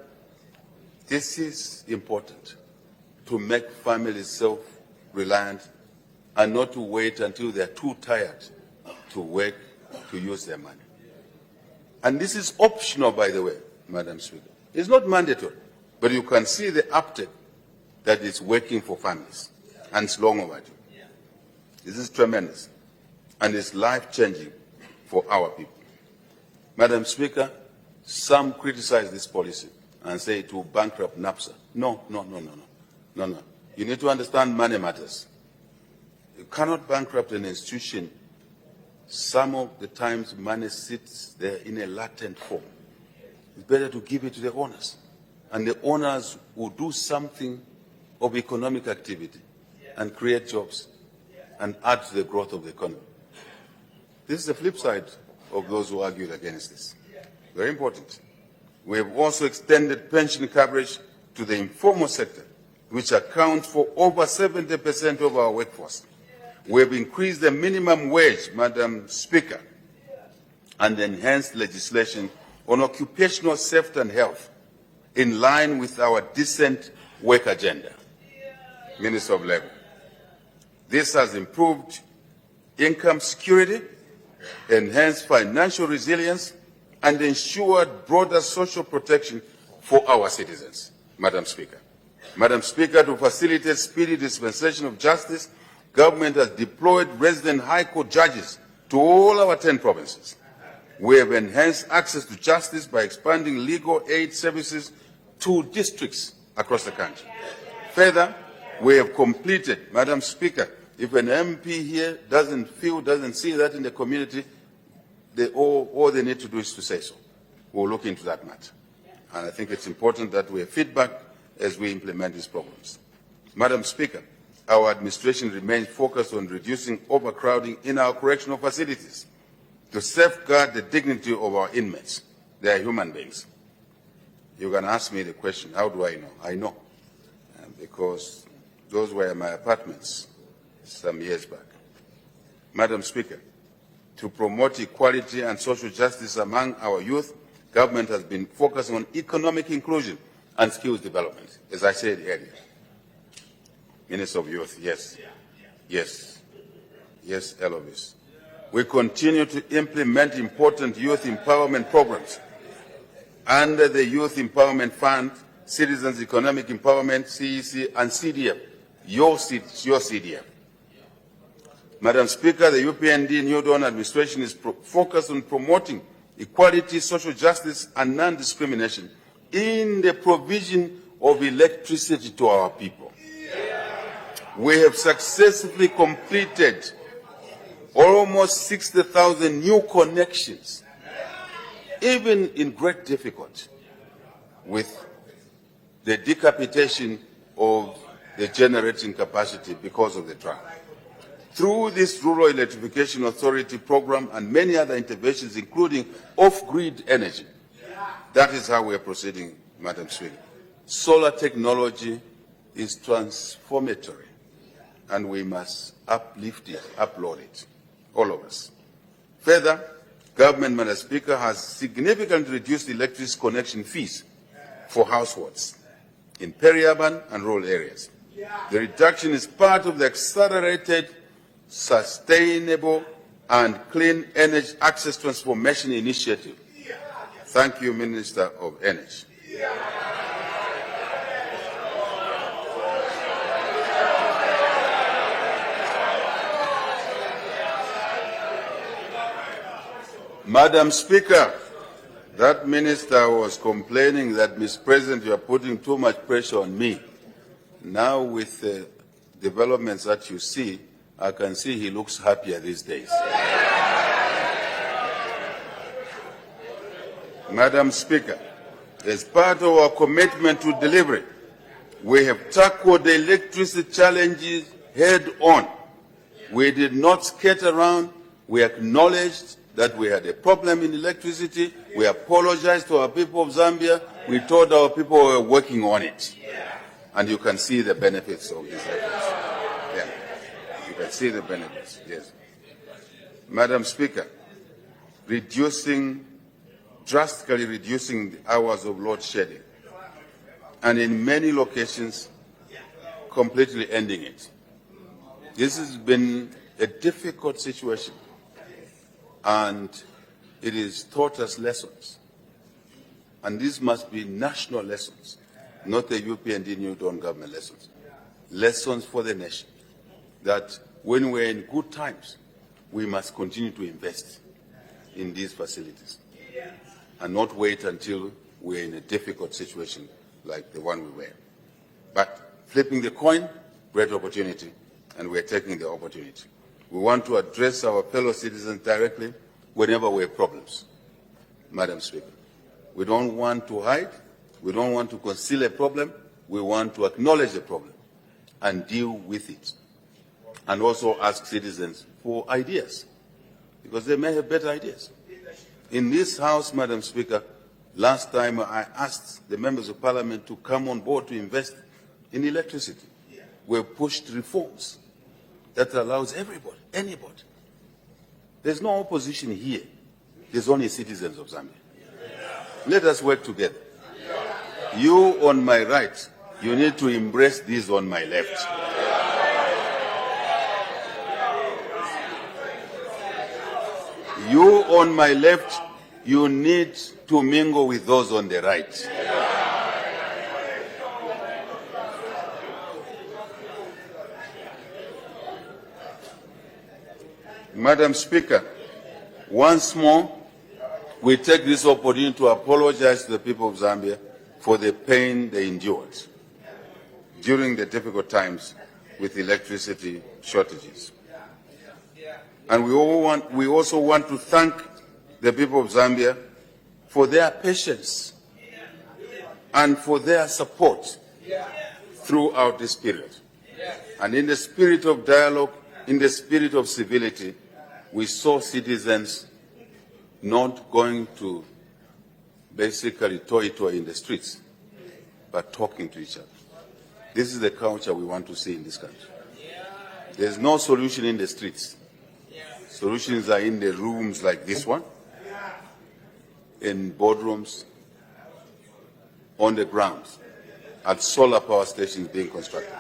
S3: this is important, to make families self-reliant and not to wait until they are too tired to work to use their money. And this is optional, by the way, Madam Speaker. It's not mandatory, but you can see the uptake that is working for families, and it's long overdue. This is tremendous, and it's life-changing for our people. Madam Speaker, some criticize this policy and say it will bankrupt NAPSA. No. You need to understand money matters. You cannot bankrupt an institution. Some of the times money sits there in a latent form. It's better to give it to the owners. And the owners will do something of economic activity and create jobs and add to the growth of the economy. This is the flip side of those who argued against this. Very important. We have also extended pension coverage to the informal sector, which accounts for over 70% of our workforce. We have increased the minimum wage, Madam Speaker, and enhanced legislation on occupational safety and health in line with our decent work agenda. Minister of Labour. This has improved income security, enhanced financial resilience, and ensured broader social protection for our citizens. Madam Speaker. Madam Speaker, to facilitate speedy dispensation of justice, government has deployed resident High Court judges to all our 10 provinces. We have enhanced access to justice by expanding legal aid services to districts across the country. Further, we have completed, Madam Speaker, if an MP here doesn't see that in the community, all they need to do is to say so. We'll look into that matter. And I think it's important that we have feedback as we implement these programs. Madam Speaker, our administration remains focused on reducing overcrowding in our correctional facilities to safeguard the dignity of our inmates. They are human beings. You can ask me the question, how do I know? I know, because those were my apartments some years back. Madam Speaker, to promote equality and social justice among our youth, government has been focusing on economic inclusion and skills development, as I said earlier. Minister of Youth, yes. Yes, Elvis. We continue to implement important youth empowerment programs under the Youth Empowerment Fund, Citizens Economic Empowerment, CEC, and CDF, your CDF. Madam Speaker, the UPND New Dawn administration is focused on promoting equality, social justice, and non-discrimination in the provision of electricity to our people. We have successfully completed almost 60,000 new connections, even in great difficulty, with the decapitation of the generating capacity because of the drought. Through this Rural Electrification Authority program and many other interventions, including off-grid energy, that is how we are proceeding, Madam Speaker. Solar technology is transformatory, and we must uplift it, upload it, all of us. Further, government, Madam Speaker, has significantly reduced electricity connection fees for households in peri-urban and rural areas. The reduction is part of the accelerated, sustainable, and clean energy access transformation initiative. Thank you, Minister of Energy. Madam Speaker, that minister was complaining that, Mr. President, you are putting too much pressure on me. Now, with the developments that you see, I can see he looks happier these days. Madam Speaker, as part of our commitment to delivery, we have tackled the electricity challenges head on. We did not skate around. We acknowledged that we had a problem in electricity. We apologized to our people of Zambia. We told our people we were working on it. And you can see the benefits of these efforts. Yeah. You can see the benefits, yes. Madam Speaker, drastically reducing the hours of load shedding, and in many locations, completely ending it. This has been a difficult situation, and it has taught us lessons. And these must be national lessons, not the UPND New Dawn government lessons. Lessons for the nation, that when we're in good times, we must continue to invest in these facilities and not wait until we're in a difficult situation like the one we were. But flipping the coin, great opportunity, and we're taking the opportunity. We want to address our fellow citizens directly whenever we have problems, Madam Speaker. We don't want to hide. We don't want to conceal a problem. We want to acknowledge the problem and deal with it. And also ask citizens for ideas, because they may have better ideas. In this House, Madam Speaker, last time I asked the members of Parliament to come on board to invest in electricity. We pushed reforms that allows everybody, anybody. There's no opposition here. There's only citizens of Zambia. Let us work together. You on my right, you need to embrace these on my left. You on my left, you need to mingle with those on the right. Madam Speaker, once more, we take this opportunity to apologize to the people of Zambia for the pain they endured during the difficult times with electricity shortages. And we also want to thank the people of Zambia for their patience and for their support throughout this period. And in the spirit of dialogue, in the spirit of civility, we saw citizens not going to basically toy-toy in the streets, but talking to each other. This is the culture we want to see in this country. There's no solution in the streets. Solutions are in the rooms like this one, in boardrooms, on the ground, at solar power stations being constructed.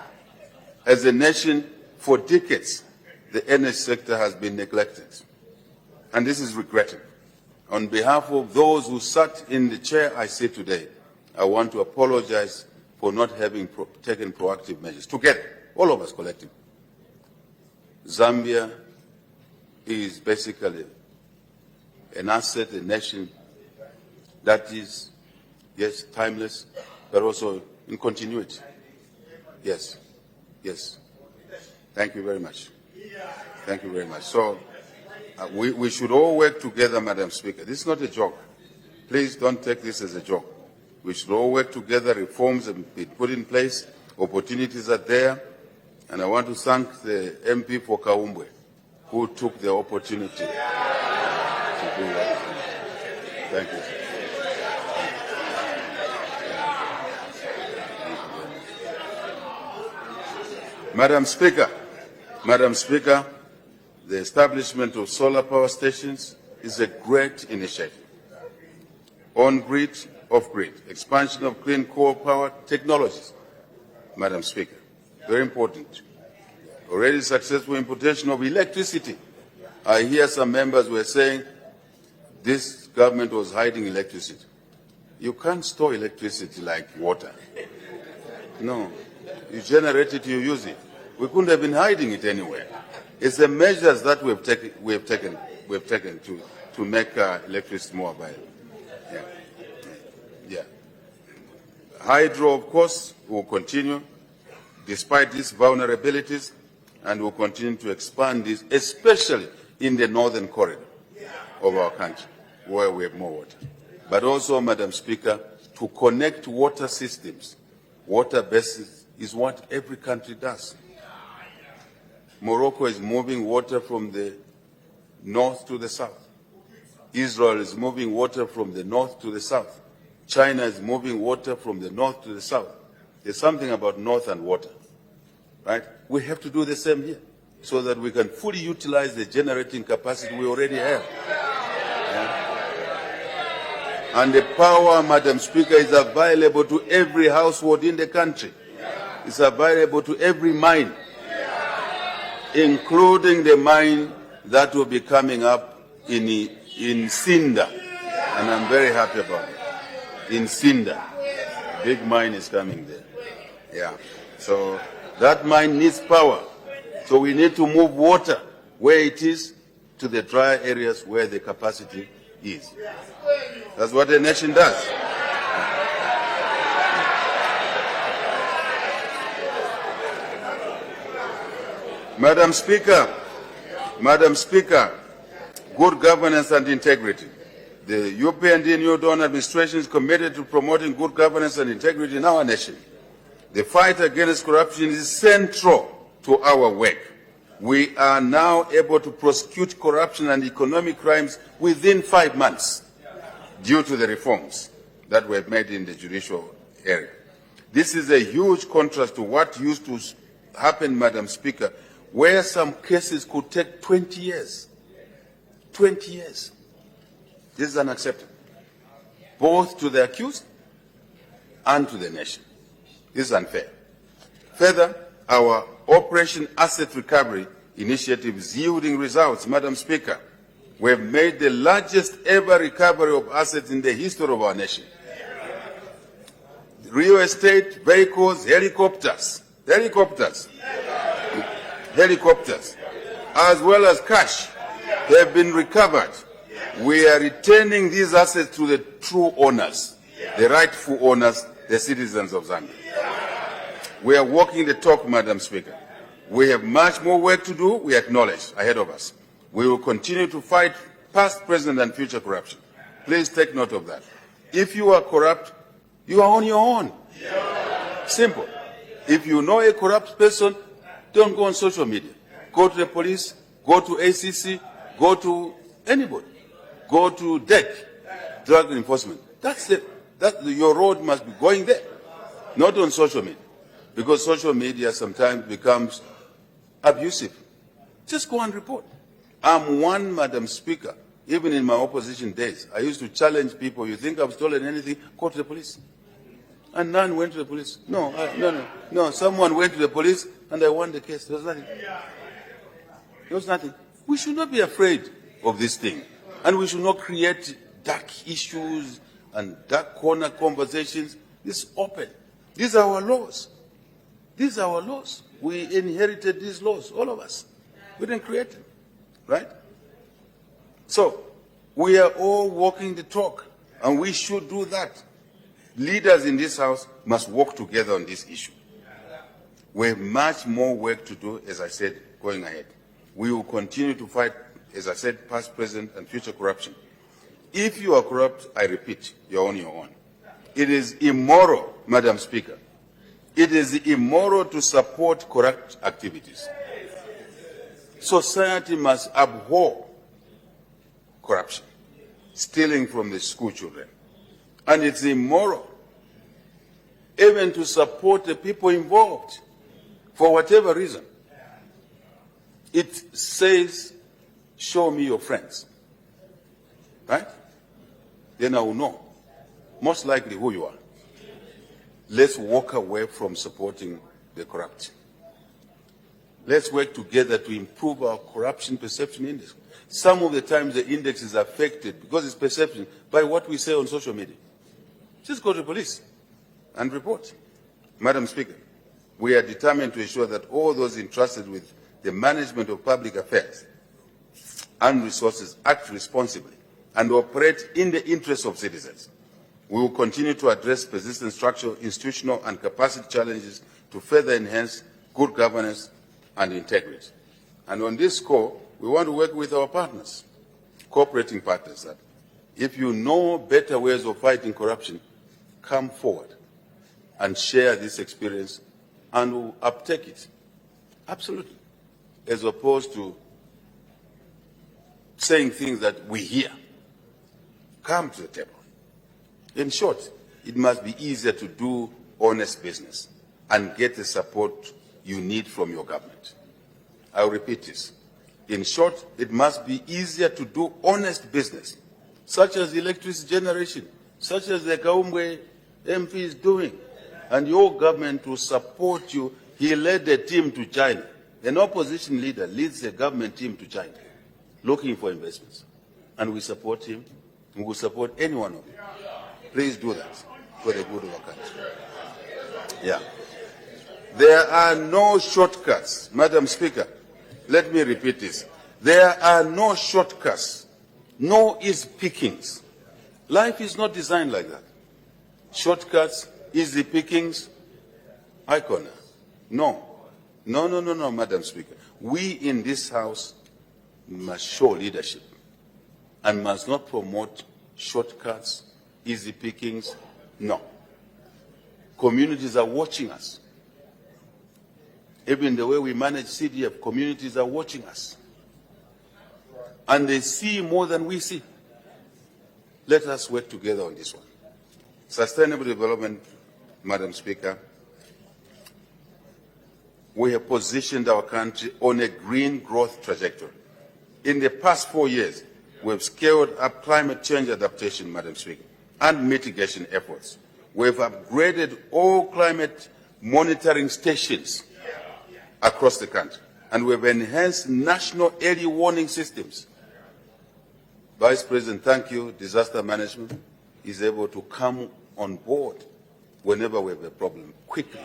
S3: As a nation, for decades, the energy sector has been neglected. And this is regrettable. On behalf of those who sat in the chair I sit today, I want to apologize for not having taken proactive measures. Together, all of us collectively. Zambia is basically an asset, a nation that is, yes, timeless, but also in continuity. Yes, yes. Thank you very much. Thank you very much. So we should all work together, Madam Speaker. This is not a joke. Please don't take this as a joke. We should all work together. Reforms have been put in place. Opportunities are there. And I want to thank the MP for Kaumbwe, who took the opportunity to do that. Thank you. Madam Speaker, the establishment of solar power stations is a great initiative. On-grid, off-grid, expansion of clean core power technologies, Madam Speaker, very important. Already successful importation of electricity. I hear some members were saying this government was hiding electricity. You can't store electricity like water. No, you generate it, you use it. We couldn't have been hiding it anywhere. It's the measures that we have taken to make electricity more available. Yeah. Hydro, of course, will continue despite these vulnerabilities, and will continue to expand this, especially in the northern corridor of our country, where we have more water. But also, Madam Speaker, to connect water systems, water bases is what every country does. Morocco is moving water from the north to the south. Israel is moving water from the north to the south. China is moving water from the north to the south. There's something about north and water, right? We have to do the same here so that we can fully utilize the generating capacity we already have. Yeah? And the power, Madam Speaker, is available to every household in the country. It's available to every mine, including the mine that will be coming up in Sinda. And I'm very happy about it. In Sinda, big mine is coming there. Yeah. So that mine needs power. So we need to move water where it is to the dry areas where the capacity is. That's what a nation does. Madam Speaker, good governance and integrity. The European New Dawn administration is committed to promoting good governance and integrity in our nation. The fight against corruption is central to our work. We are now able to prosecute corruption and economic crimes within 5 months due to the reforms that were made in the judicial area. This is a huge contrast to what used to happen, Madam Speaker, where some cases could take 20 years. 20 years. This is unacceptable, both to the accused and to the nation. This is unfair. Further, our Operation Asset Recovery initiative is yielding results, Madam Speaker. We have made the largest ever recovery of assets in the history of our nation. Real estate, vehicles, helicopters, as well as cash have been recovered. We are returning these assets to the true owners, the rightful owners, the citizens of Zambia. We are walking the talk, Madam Speaker. We have much more work to do, we acknowledge, ahead of us. We will continue to fight past, present, and future corruption. Please take note of that. If you are corrupt, you are on your own. Simple. If you know a corrupt person, don't go on social media. Go to the police, go to ACC, go to anybody. Go to DEC, Drug Enforcement. Your road must be going there, not on social media. Because social media sometimes becomes abusive. Just go and report. I'm one, Madam Speaker. Even in my opposition days, I used to challenge people. You think I've stolen anything? Go to the police. And none went to the police. No. Someone went to the police and I won the case. There was nothing. There was nothing. We should not be afraid of this thing. And we should not create dark issues and dark corner conversations. This is open. These are our laws. These are our laws. We inherited these laws, all of us. We didn't create them. Right? So, we are all walking the talk, and we should do that. Leaders in this House must work together on this issue. We have much more work to do, as I said, going ahead. We will continue to fight, as I said, past, present, and future corruption. If you are corrupt, I repeat, you're on your own. It is immoral, Madam Speaker. It is immoral to support corrupt activities. Society must abhor corruption, stealing from the school children. And it's immoral even to support the people involved for whatever reason. It says, show me your friends. Right? Then I will know, most likely, who you are. Let's walk away from supporting the corrupt. Let's work together to improve our corruption perception index. Some of the times the index is affected, because it's perception, by what we say on social media. Just go to the police and report. Madam Speaker, we are determined to ensure that all those entrusted with the management of public affairs and resources act responsibly and operate in the interests of citizens. We will continue to address persistent structural, institutional, and capacity challenges to further enhance good governance and integrity. And on this score, we want to work with our partners, cooperating partners, that if you know better ways of fighting corruption, come forward and share this experience and we'll uptake it. Absolutely. As opposed to saying things that we hear. Come to the table. In short, it must be easier to do honest business and get the support you need from your government. I'll repeat this. In short, it must be easier to do honest business, such as electricity generation, such as the Kaumbwe MP is doing, and your government will support you. He led the team to China. An opposition leader leads the government team to China, looking for investments. And we support him, and we will support any one of you. Please do that for the good of our country. Yeah. There are no shortcuts. Madam Speaker, let me repeat this. There are no shortcuts, no easy pickings. Life is not designed like that. Shortcuts, easy pickings, icon. No, Madam Speaker. We in this House must show leadership and must not promote shortcuts, easy pickings. No. Communities are watching us. Even the way we manage CDF, communities are watching us. And they see more than we see. Let us work together on this one. Sustainable development, Madam Speaker. We have positioned our country on a green growth trajectory. In the past 4 years, we have scaled up climate change adaptation, Madam Speaker, and mitigation efforts. We have upgraded all climate monitoring stations across the country, and we have enhanced national early warning systems. Vice President, thank you. Disaster management is able to come on board whenever we have a problem quickly.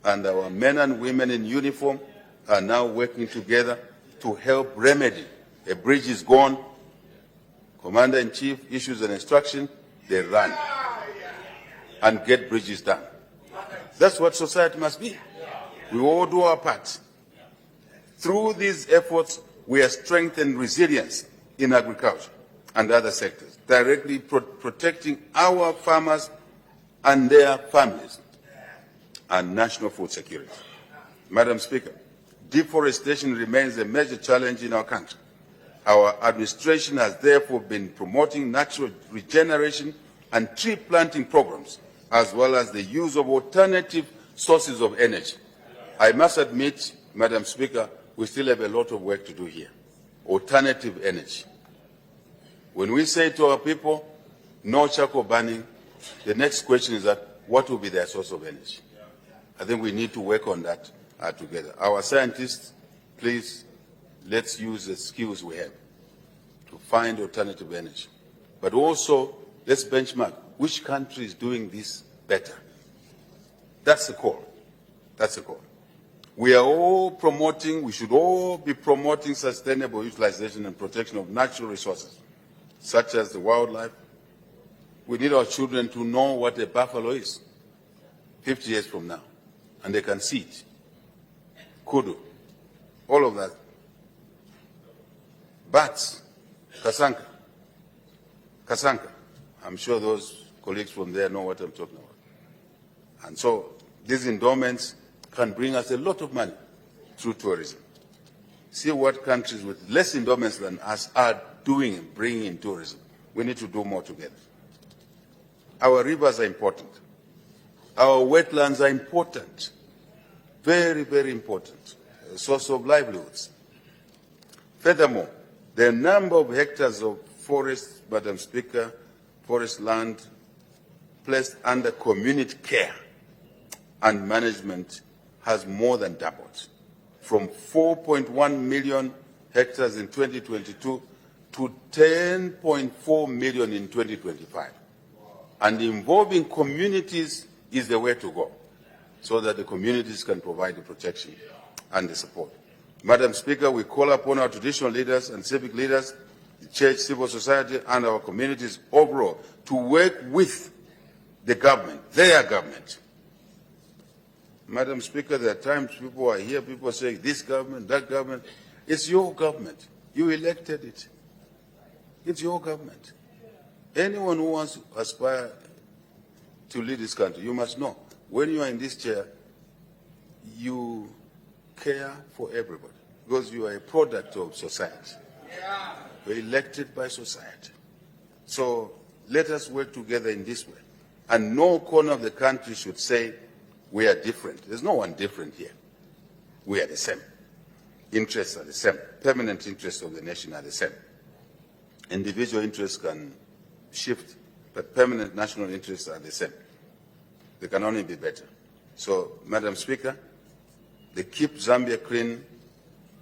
S3: And our men and women in uniform are now working together to help remedy. A bridge is gone. Commander-in-Chief issues an instruction, they run and get bridges done. That's what society must be. We all do our part. Through these efforts, we have strengthened resilience in agriculture and other sectors, directly protecting our farmers and their families and national food security. Madam Speaker, deforestation remains a major challenge in our country. Our administration has therefore been promoting natural regeneration and tree planting programs, as well as the use of alternative sources of energy. I must admit, Madam Speaker, we still have a lot of work to do here. Alternative energy. When we say to our people, no charcoal burning, the next question is that what will be their source of energy? I think we need to work on that together. Our scientists, please, let's use the skills we have to find alternative energy. But also, let's benchmark which country is doing this better. That's the call. That's the call. We are all promoting, we should all be promoting sustainable utilization and protection of natural resources, such as the wildlife. We need our children to know what a buffalo is 50 years from now, and they can see it. Kudu, all of that. Bats, Kasanka. I'm sure those colleagues from there know what I'm talking about. And so these endowments can bring us a lot of money through tourism. See what countries with less endowments than us are doing and bringing in tourism. We need to do more together. Our rivers are important. Our wetlands are important. Very, very important. A source of livelihoods. Furthermore, the number of hectares of forest, Madam Speaker, forest land placed under community care and management has more than doubled, from 4.1 million hectares in 2022 to 10.4 million in 2025. And involving communities is the way to go, so that the communities can provide the protection and the support. Madam Speaker, we call upon our traditional leaders and civic leaders, the church, civil society, and our communities overall to work with the government, their government. Madam Speaker, there are times people are here, people saying this government, that government. It's your government. You elected it. It's your government. Anyone who wants to aspire to lead this country, you must know, when you are in this chair, you care for everybody because you are a product of society. You're elected by society. So let us work together in this way. And no corner of the country should say we are different. There's no one different here. We are the same. Interests are the same. Permanent interests of the nation are the same. Individual interests can shift, but permanent national interests are the same. They can only be better. So, Madam Speaker, the Keep Zambia Clean,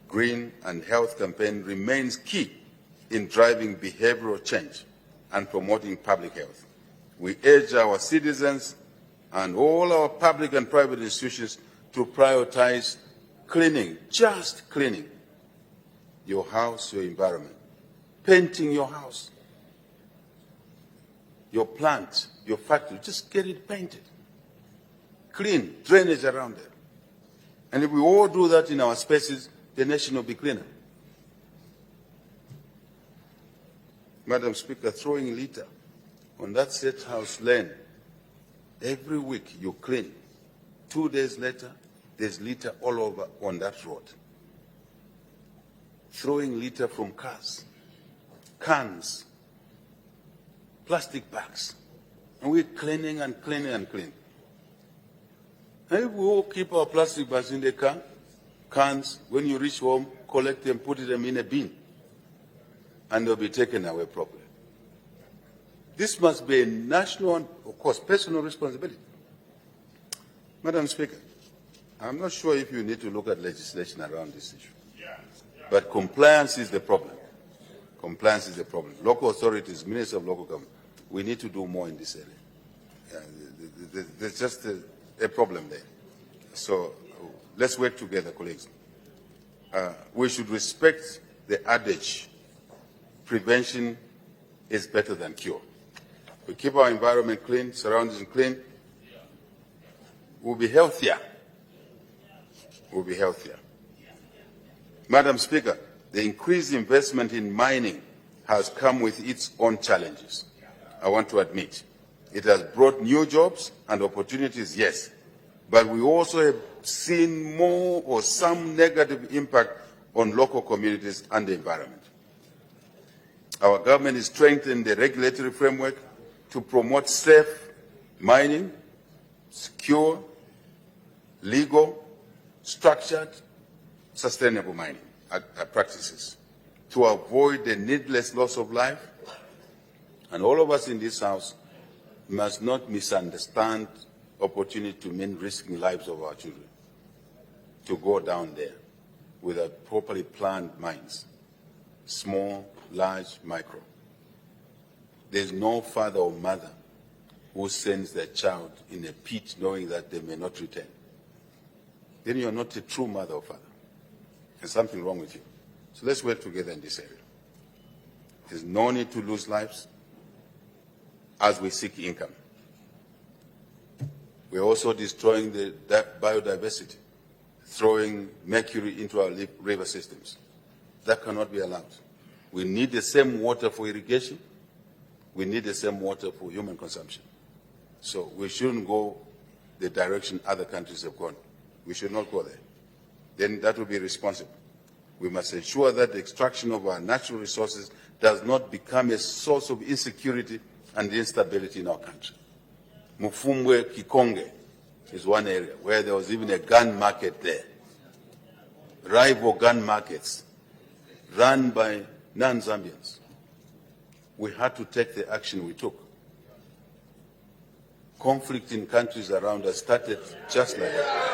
S3: Green and Health campaign remains key in driving behavioral change and promoting public health. We urge our citizens and all our public and private institutions to prioritize cleaning, just cleaning your house, your environment, painting your house, your plant, your factory, just get it painted. Clean, drainage around there. And if we all do that in our spaces, the nation will be cleaner. Madam Speaker, throwing litter on that State House lane, every week you clean. 2 days later, there's litter all over on that road. Throwing litter from cars, cans, plastic bags. And we're cleaning and cleaning and cleaning. And if we all keep our plastic bags in the car, cans, when you reach home, collect them, put them in a bin, and they'll be taken away properly. This must be a national and, of course, personal responsibility. Madam Speaker, I'm not sure if you need to look at legislation around this issue. But compliance is the problem. Compliance is a problem. Local authorities, Minister of Local Government, we need to do more in this area. There's just a problem there. So let's work together, colleagues. We should respect the adage, prevention is better than cure. We keep our environment clean, surroundings clean, we'll be healthier. We'll be healthier. Madam Speaker, the increased investment in mining has come with its own challenges. I want to admit, it has brought new jobs and opportunities, yes, but we also have seen more or some negative impact on local communities and the environment. Our government is strengthening the regulatory framework to promote safe mining, secure, legal, structured, sustainable mining practices to avoid the needless loss of life. And all of us in this House must not misunderstand opportunity to mean risking lives of our children to go down there without properly planned mines, small, large, micro. There's no father or mother who sends their child in a pit knowing that they may not return. Then you're not a true mother or father. There's something wrong with you. So let's work together in this area. There's no need to lose lives as we seek income. We're also destroying the biodiversity, throwing mercury into our river systems. That cannot be allowed. We need the same water for irrigation. We need the same water for human consumption. So we shouldn't go the direction other countries have gone. We should not go there. Then that will be responsible. We must ensure that the extraction of our natural resources does not become a source of insecurity and instability in our country. Mufumwe Kikonge is one area where there was even a gun market there. Rival gun markets run by non-Zambians. We had to take the action we took. Conflict in countries around us started just like that.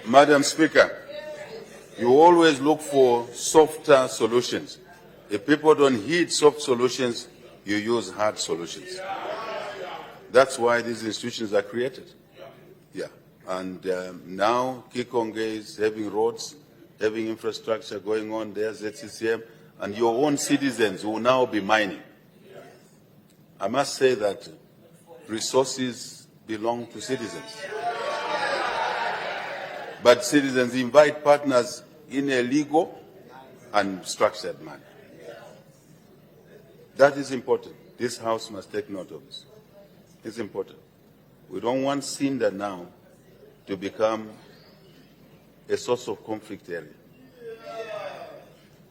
S3: Madam Speaker, you always look for softer solutions. If people don't heed soft solutions, you use hard solutions. That's why these institutions are created. Yeah. And now Kikonge is having roads, having infrastructure going on there, ZCCM, and your own citizens will now be mining. I must say that resources belong to citizens. But citizens invite partners in a legal and structured manner. That is important. This House must take note of this. It's important. We don't want Sinda now to become a source of conflict area.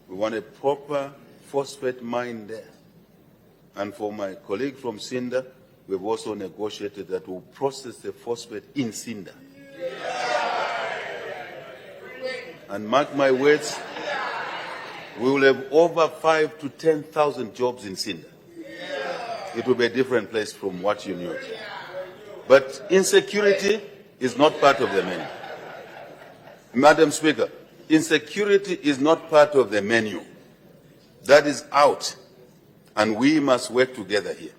S3: We want a proper phosphate mine there. And for my colleague from Sinda, we've also negotiated that we'll process the phosphate in Sinda. And mark my words, we will have over 5,000 to 10,000 jobs in Sinda. It will be a different place from what you knew. But insecurity is not part of the menu. Madam Speaker, insecurity is not part of the menu. That is out. And we must work together here.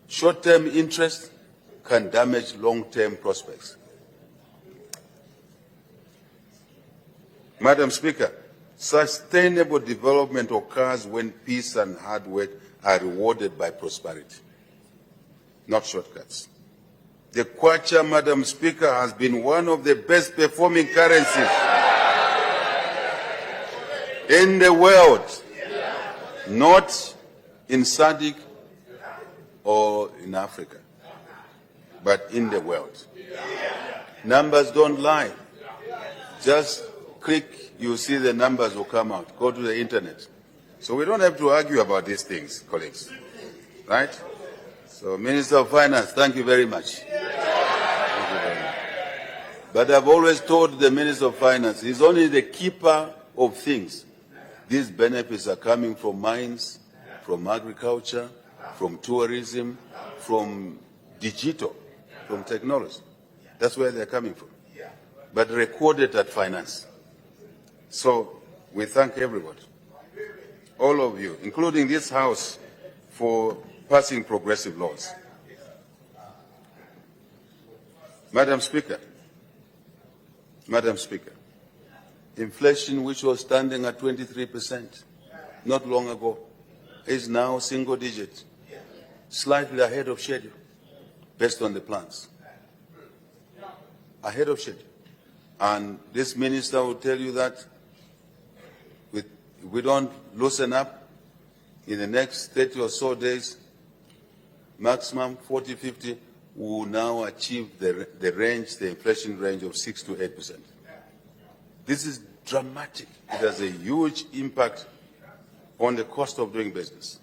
S3: Short-term interest can damage long-term prospects. Madam Speaker, sustainable development occurs when peace and hard work are rewarded by prosperity, not shortcuts. The Kwacha, Madam Speaker, has been one of the best performing currencies in the world, not in SADC or in Africa, but in the world. Numbers don't lie. Just click, you see the numbers will come out. Go to the internet. So we don't have to argue about these things, colleagues. Right? So, Minister of Finance, thank you very much. Thank you very much. But I've always told the Minister of Finance, he's only the keeper of things. These benefits are coming from mines, from agriculture, from tourism, from digital, from technology. That's where they're coming from. But recorded at finance. So we thank everybody, all of you, including this House, for passing progressive laws. Madam Speaker, inflation, which was standing at 23% not long ago, is now single digit, slightly ahead of schedule, based on the plans. Ahead of schedule. And this minister will tell you that if we don't loosen up in the next 30 or so days, maximum 40, 50, we will now achieve the inflation range of 6 to 8%. This is dramatic. It has a huge impact on the cost of doing business.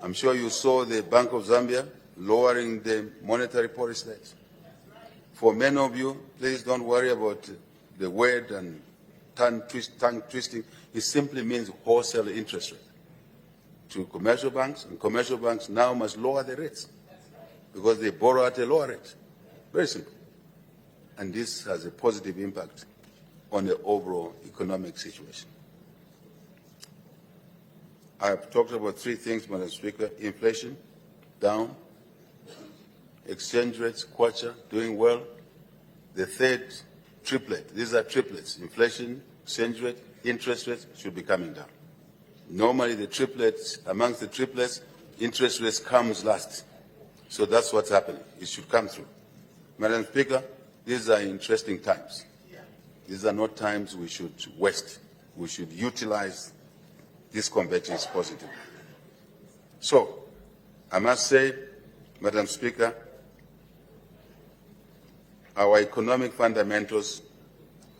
S3: I'm sure you saw the Bank of Zambia lowering the monetary policy rate. For many of you, please don't worry about the word and tongue twisting. It simply means wholesale interest rate to commercial banks, and commercial banks now must lower the rates because they borrow at a lower rate. Very simple. And this has a positive impact on the overall economic situation. I have talked about three things, Madam Speaker: inflation, down; exchange rates, kwacha, doing well; the third, triplet. These are triplets: inflation, exchange rate, interest rates should be coming down. Normally the triplets, amongst the triplets, interest rates comes last. So that's what's happening. It should come through. Madam Speaker, these are interesting times. These are not times we should waste. We should utilize these convergence positively. So, I must say, Madam Speaker, our economic fundamentals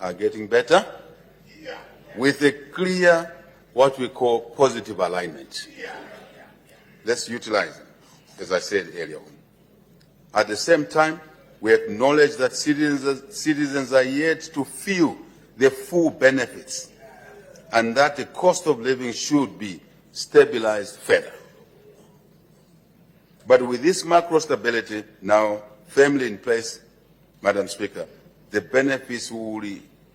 S3: are getting better with a clear, what we call positive alignment. Let's utilize it, as I said earlier on. At the same time, we acknowledge that citizens are yet to feel the full benefits and that the cost of living should be stabilized further. But with this macro stability now firmly in place, Madam Speaker, the benefits will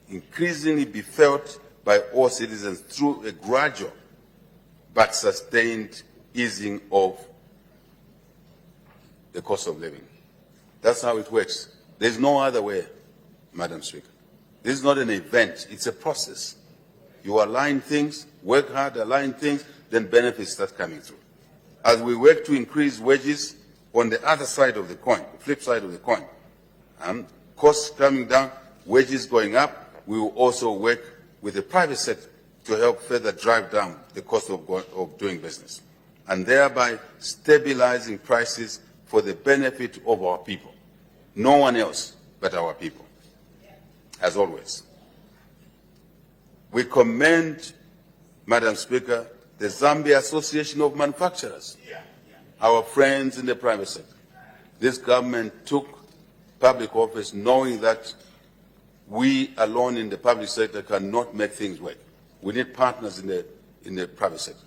S3: increasingly be felt by all citizens through a gradual but sustained easing of the cost of living. That's how it works. There's no other way, Madam Speaker. This is not an event, it's a process. You align things, work hard, align things, then benefits start coming through. As we work to increase wages on the other side of the coin, the flip side of the coin, costs coming down, wages going up, we will also work with the private sector to help further drive down the cost of doing business, and thereby stabilizing prices for the benefit of our people. No one else but our people, as always. We commend, Madam Speaker, the Zambia Association of Manufacturers, our friends in the private sector. This government took public office knowing that we alone in the public sector cannot make things work. We need partners in the private sector.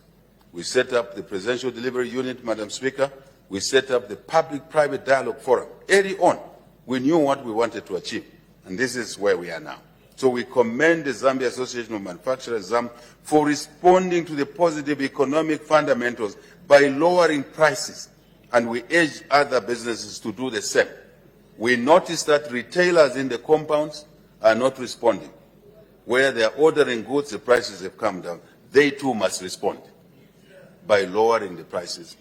S3: We set up the Presidential Delivery Unit, Madam Speaker. We set up the Public-Private Dialogue Forum. Early on, we knew what we wanted to achieve, and this is where we are now. So we commend the Zambia Association of Manufacturers, ZAM, for responding to the positive economic fundamentals by lowering prices, and we urge other businesses to do the same. We noticed that retailers in the compounds are not responding. Where they are ordering goods, the prices have come down. They too must respond by lowering the prices,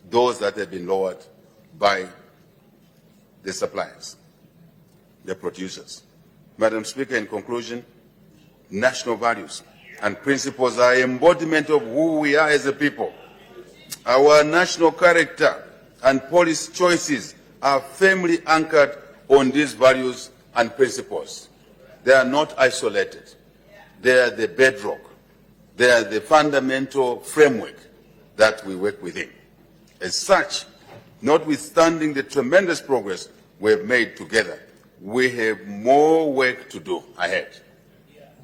S3: those that have been lowered by the suppliers, the producers. Madam Speaker, in conclusion, national values and principles are embodiment of who we are as a people. Our national character and policy choices are firmly anchored on these values and principles. They are not isolated. They are the bedrock. They are the fundamental framework that we work within. As such, notwithstanding the tremendous progress we have made together, we have more work to do ahead.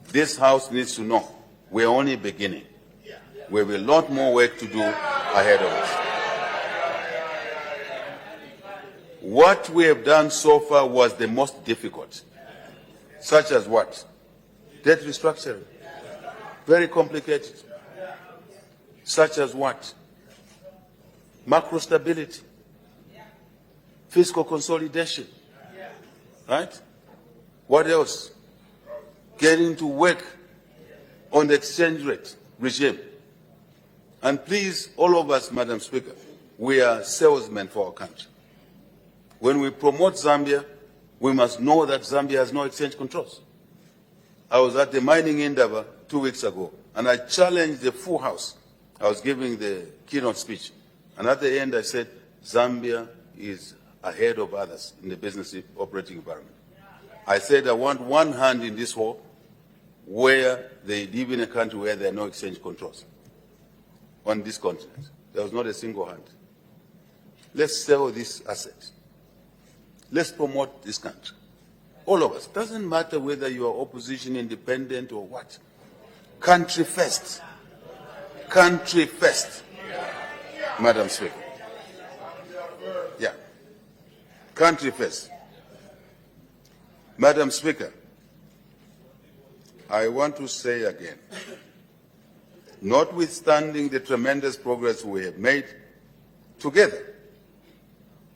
S3: This House needs to know We're only beginning. We have a lot more work to do ahead of us. What we have done so far was the most difficult, such as what? Debt restructuring. Very complicated. Such as what? Macro stability. Fiscal consolidation. Right? What else? Getting to work on the exchange rate regime. And please, all of us, Madam Speaker, we are salesmen for our country. When we promote Zambia, we must know that Zambia has no exchange controls. I was at the mining endeavor 2 weeks ago, and I challenged the full house. I was giving the keynote speech. And at the end, I said, Zambia is ahead of others in the business operating environment. I said, I want one hand in this hall where they live in a country where there are no exchange controls. On this continent, there was not a single hand. Let's sell this asset. Let's promote this country. All of us. Doesn't matter whether you are opposition, independent, or what. Country first. Country first. Madam Speaker. Yeah. Country first. Madam Speaker, I want to say again, notwithstanding the tremendous progress we have made, together,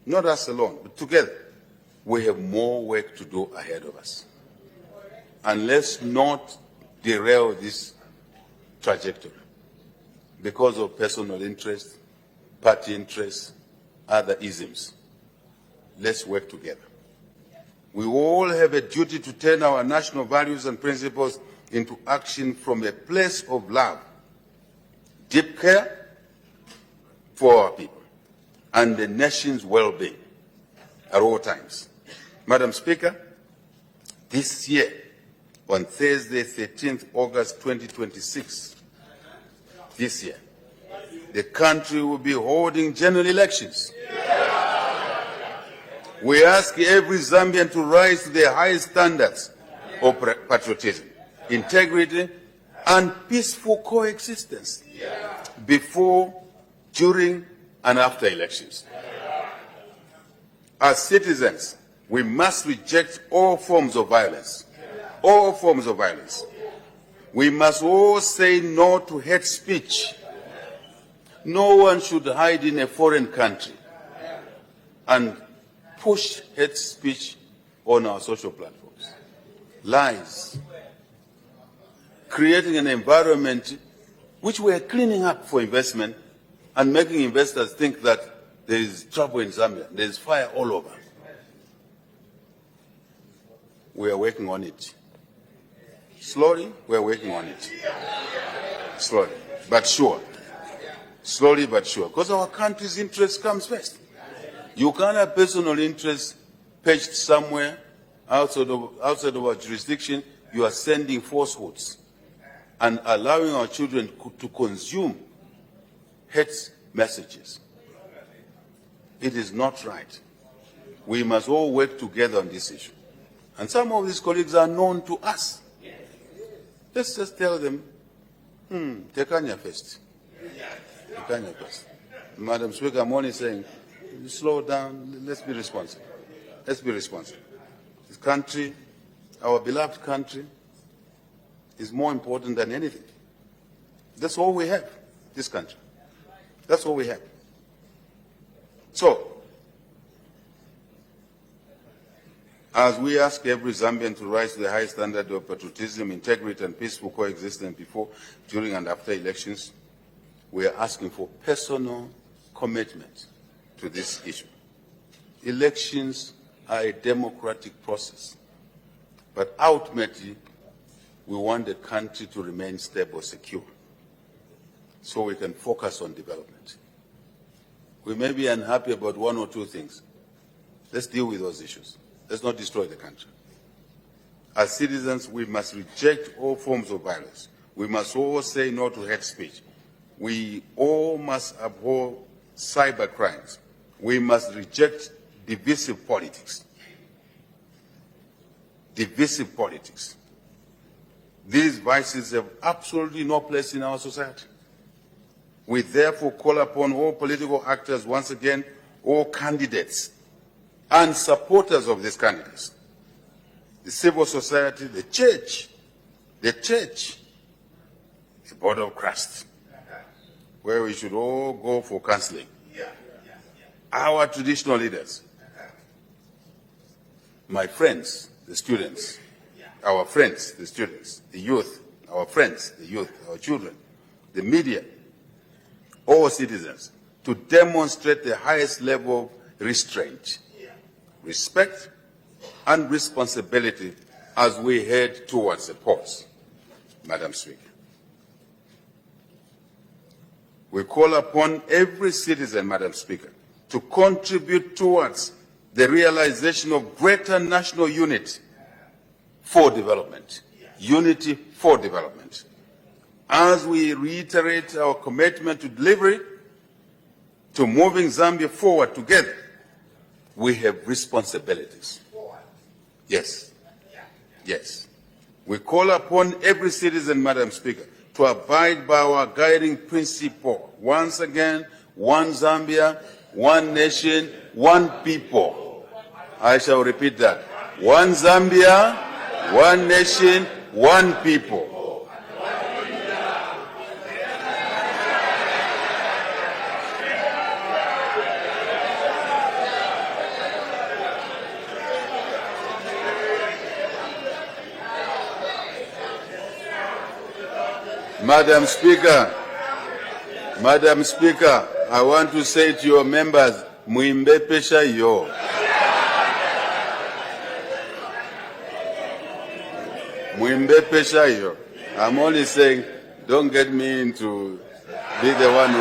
S3: not us alone, but together, we have more work to do ahead of us. And let's not derail this trajectory because of personal interest, party interest, other isms. Let's work together. We all have a duty to turn our national values and principles into action from a place of love, deep care for our people and the nation's well-being at all times. Madam Speaker, this year, on Thursday, 13th August 2026, this year, the country will be holding general elections. We ask every Zambian to rise to the highest standards of patriotism, integrity, and peaceful coexistence before, during, and after elections. As citizens, we must reject all forms of violence. All forms of violence. We must all say no to hate speech. No one should hide in a foreign country and push hate speech on our social platforms. Lies. Creating an environment which we are cleaning up for investment and making investors think that there is trouble in Zambia, there is fire all over. We are working on it. Slowly, we are working on it. Slowly, but sure. Slowly, but sure. Because our country's interest comes first. You can't have personal interest perched somewhere outside of our jurisdiction. You are sending falsehoods and allowing our children to consume hate messages. It is not right. We must all work together on this issue. And some of these colleagues are known to us. Let's just tell them, Tekanya first. Tekanya first. Madam Speaker, I'm only saying, slow down, let's be responsible. Let's be responsible. This country, our beloved country, is more important than anything. That's all we have, this country. That's all we have. So, as we ask every Zambian to rise to the highest standard of patriotism, integrity, and peaceful coexistence before, during, and after elections, we are asking for personal commitment to this issue. Elections are a democratic process, but ultimately, we want the country to remain stable, secure, so we can focus on development. We may be unhappy about one or two things. Let's deal with those issues. Let's not destroy the country. As citizens, we must reject all forms of violence. We must all say no to hate speech. We all must abhor cyber crimes. We must reject divisive politics. Divisive politics. These vices have absolutely no place in our society. We therefore call upon all political actors once again, all candidates and supporters of these candidates, the civil society, the church, the body of Christ, where we should all go for counseling. Our traditional leaders, my friends, the students, our friends, the students, the youth, our friends, the youth, our children, the media, all citizens, to demonstrate the highest level of restraint, respect, and responsibility as we head towards the polls. Madam Speaker, we call upon every citizen, Madam Speaker, to contribute towards the realization of greater national unity for development, unity for development. As we reiterate our commitment to delivery, to moving Zambia forward together, we have responsibilities. Yes. Yes. We call upon every citizen, Madam Speaker, to abide by our guiding principle. Once again, one Zambia, one nation, one people. I shall repeat that. One Zambia, one nation, one people. Madam Speaker, I want to say to your members, muimbe pesha yo. Muimbe pesha yo. I'm only saying, don't get me into be the one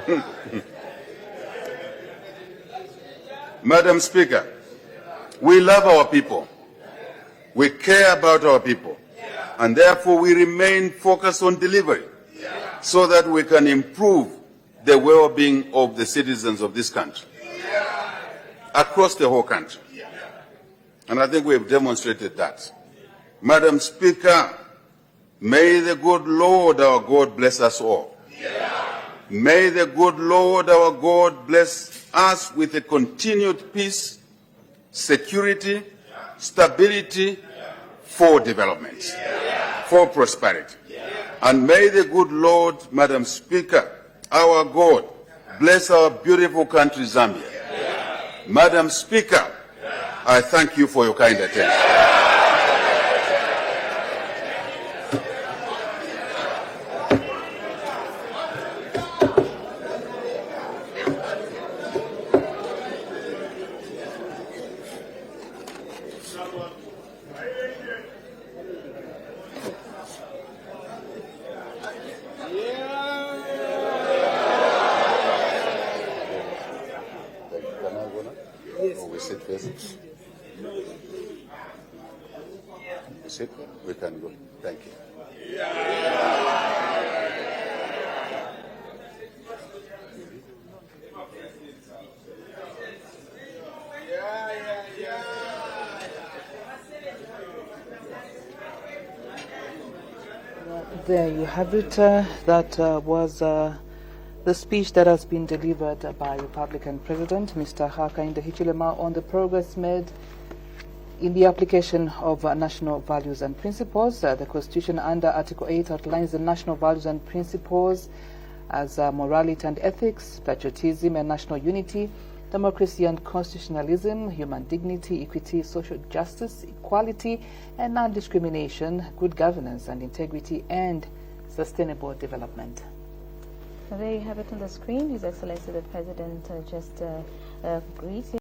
S3: who... Madam Speaker, we love our people. We care about our people. And therefore, we remain focused on delivery so that we can improve the well-being of the citizens of this country, across the whole country. And I think we have demonstrated that. Madam Speaker, may the good Lord our God bless us all. May the good Lord our God bless us with a continued peace, security, stability, for development, for prosperity. And may the good Lord, Madam Speaker, our God, bless our beautiful country, Zambia. Madam Speaker, I thank you for your kind attention. Sit, we can go. Thank you.
S2: There you have it. That was the speech that has been delivered by Republican President Mr. Hakainde Hichilema on the progress made in the application of national values and principles. The Constitution under Article 8 outlines the national values and principles as morality and ethics, patriotism and national unity, democracy and constitutionalism, human dignity, equity, social justice, equality and non-discrimination, good governance and integrity, and sustainable development.
S4: There you have it on the screen. His Excellency the President just greeted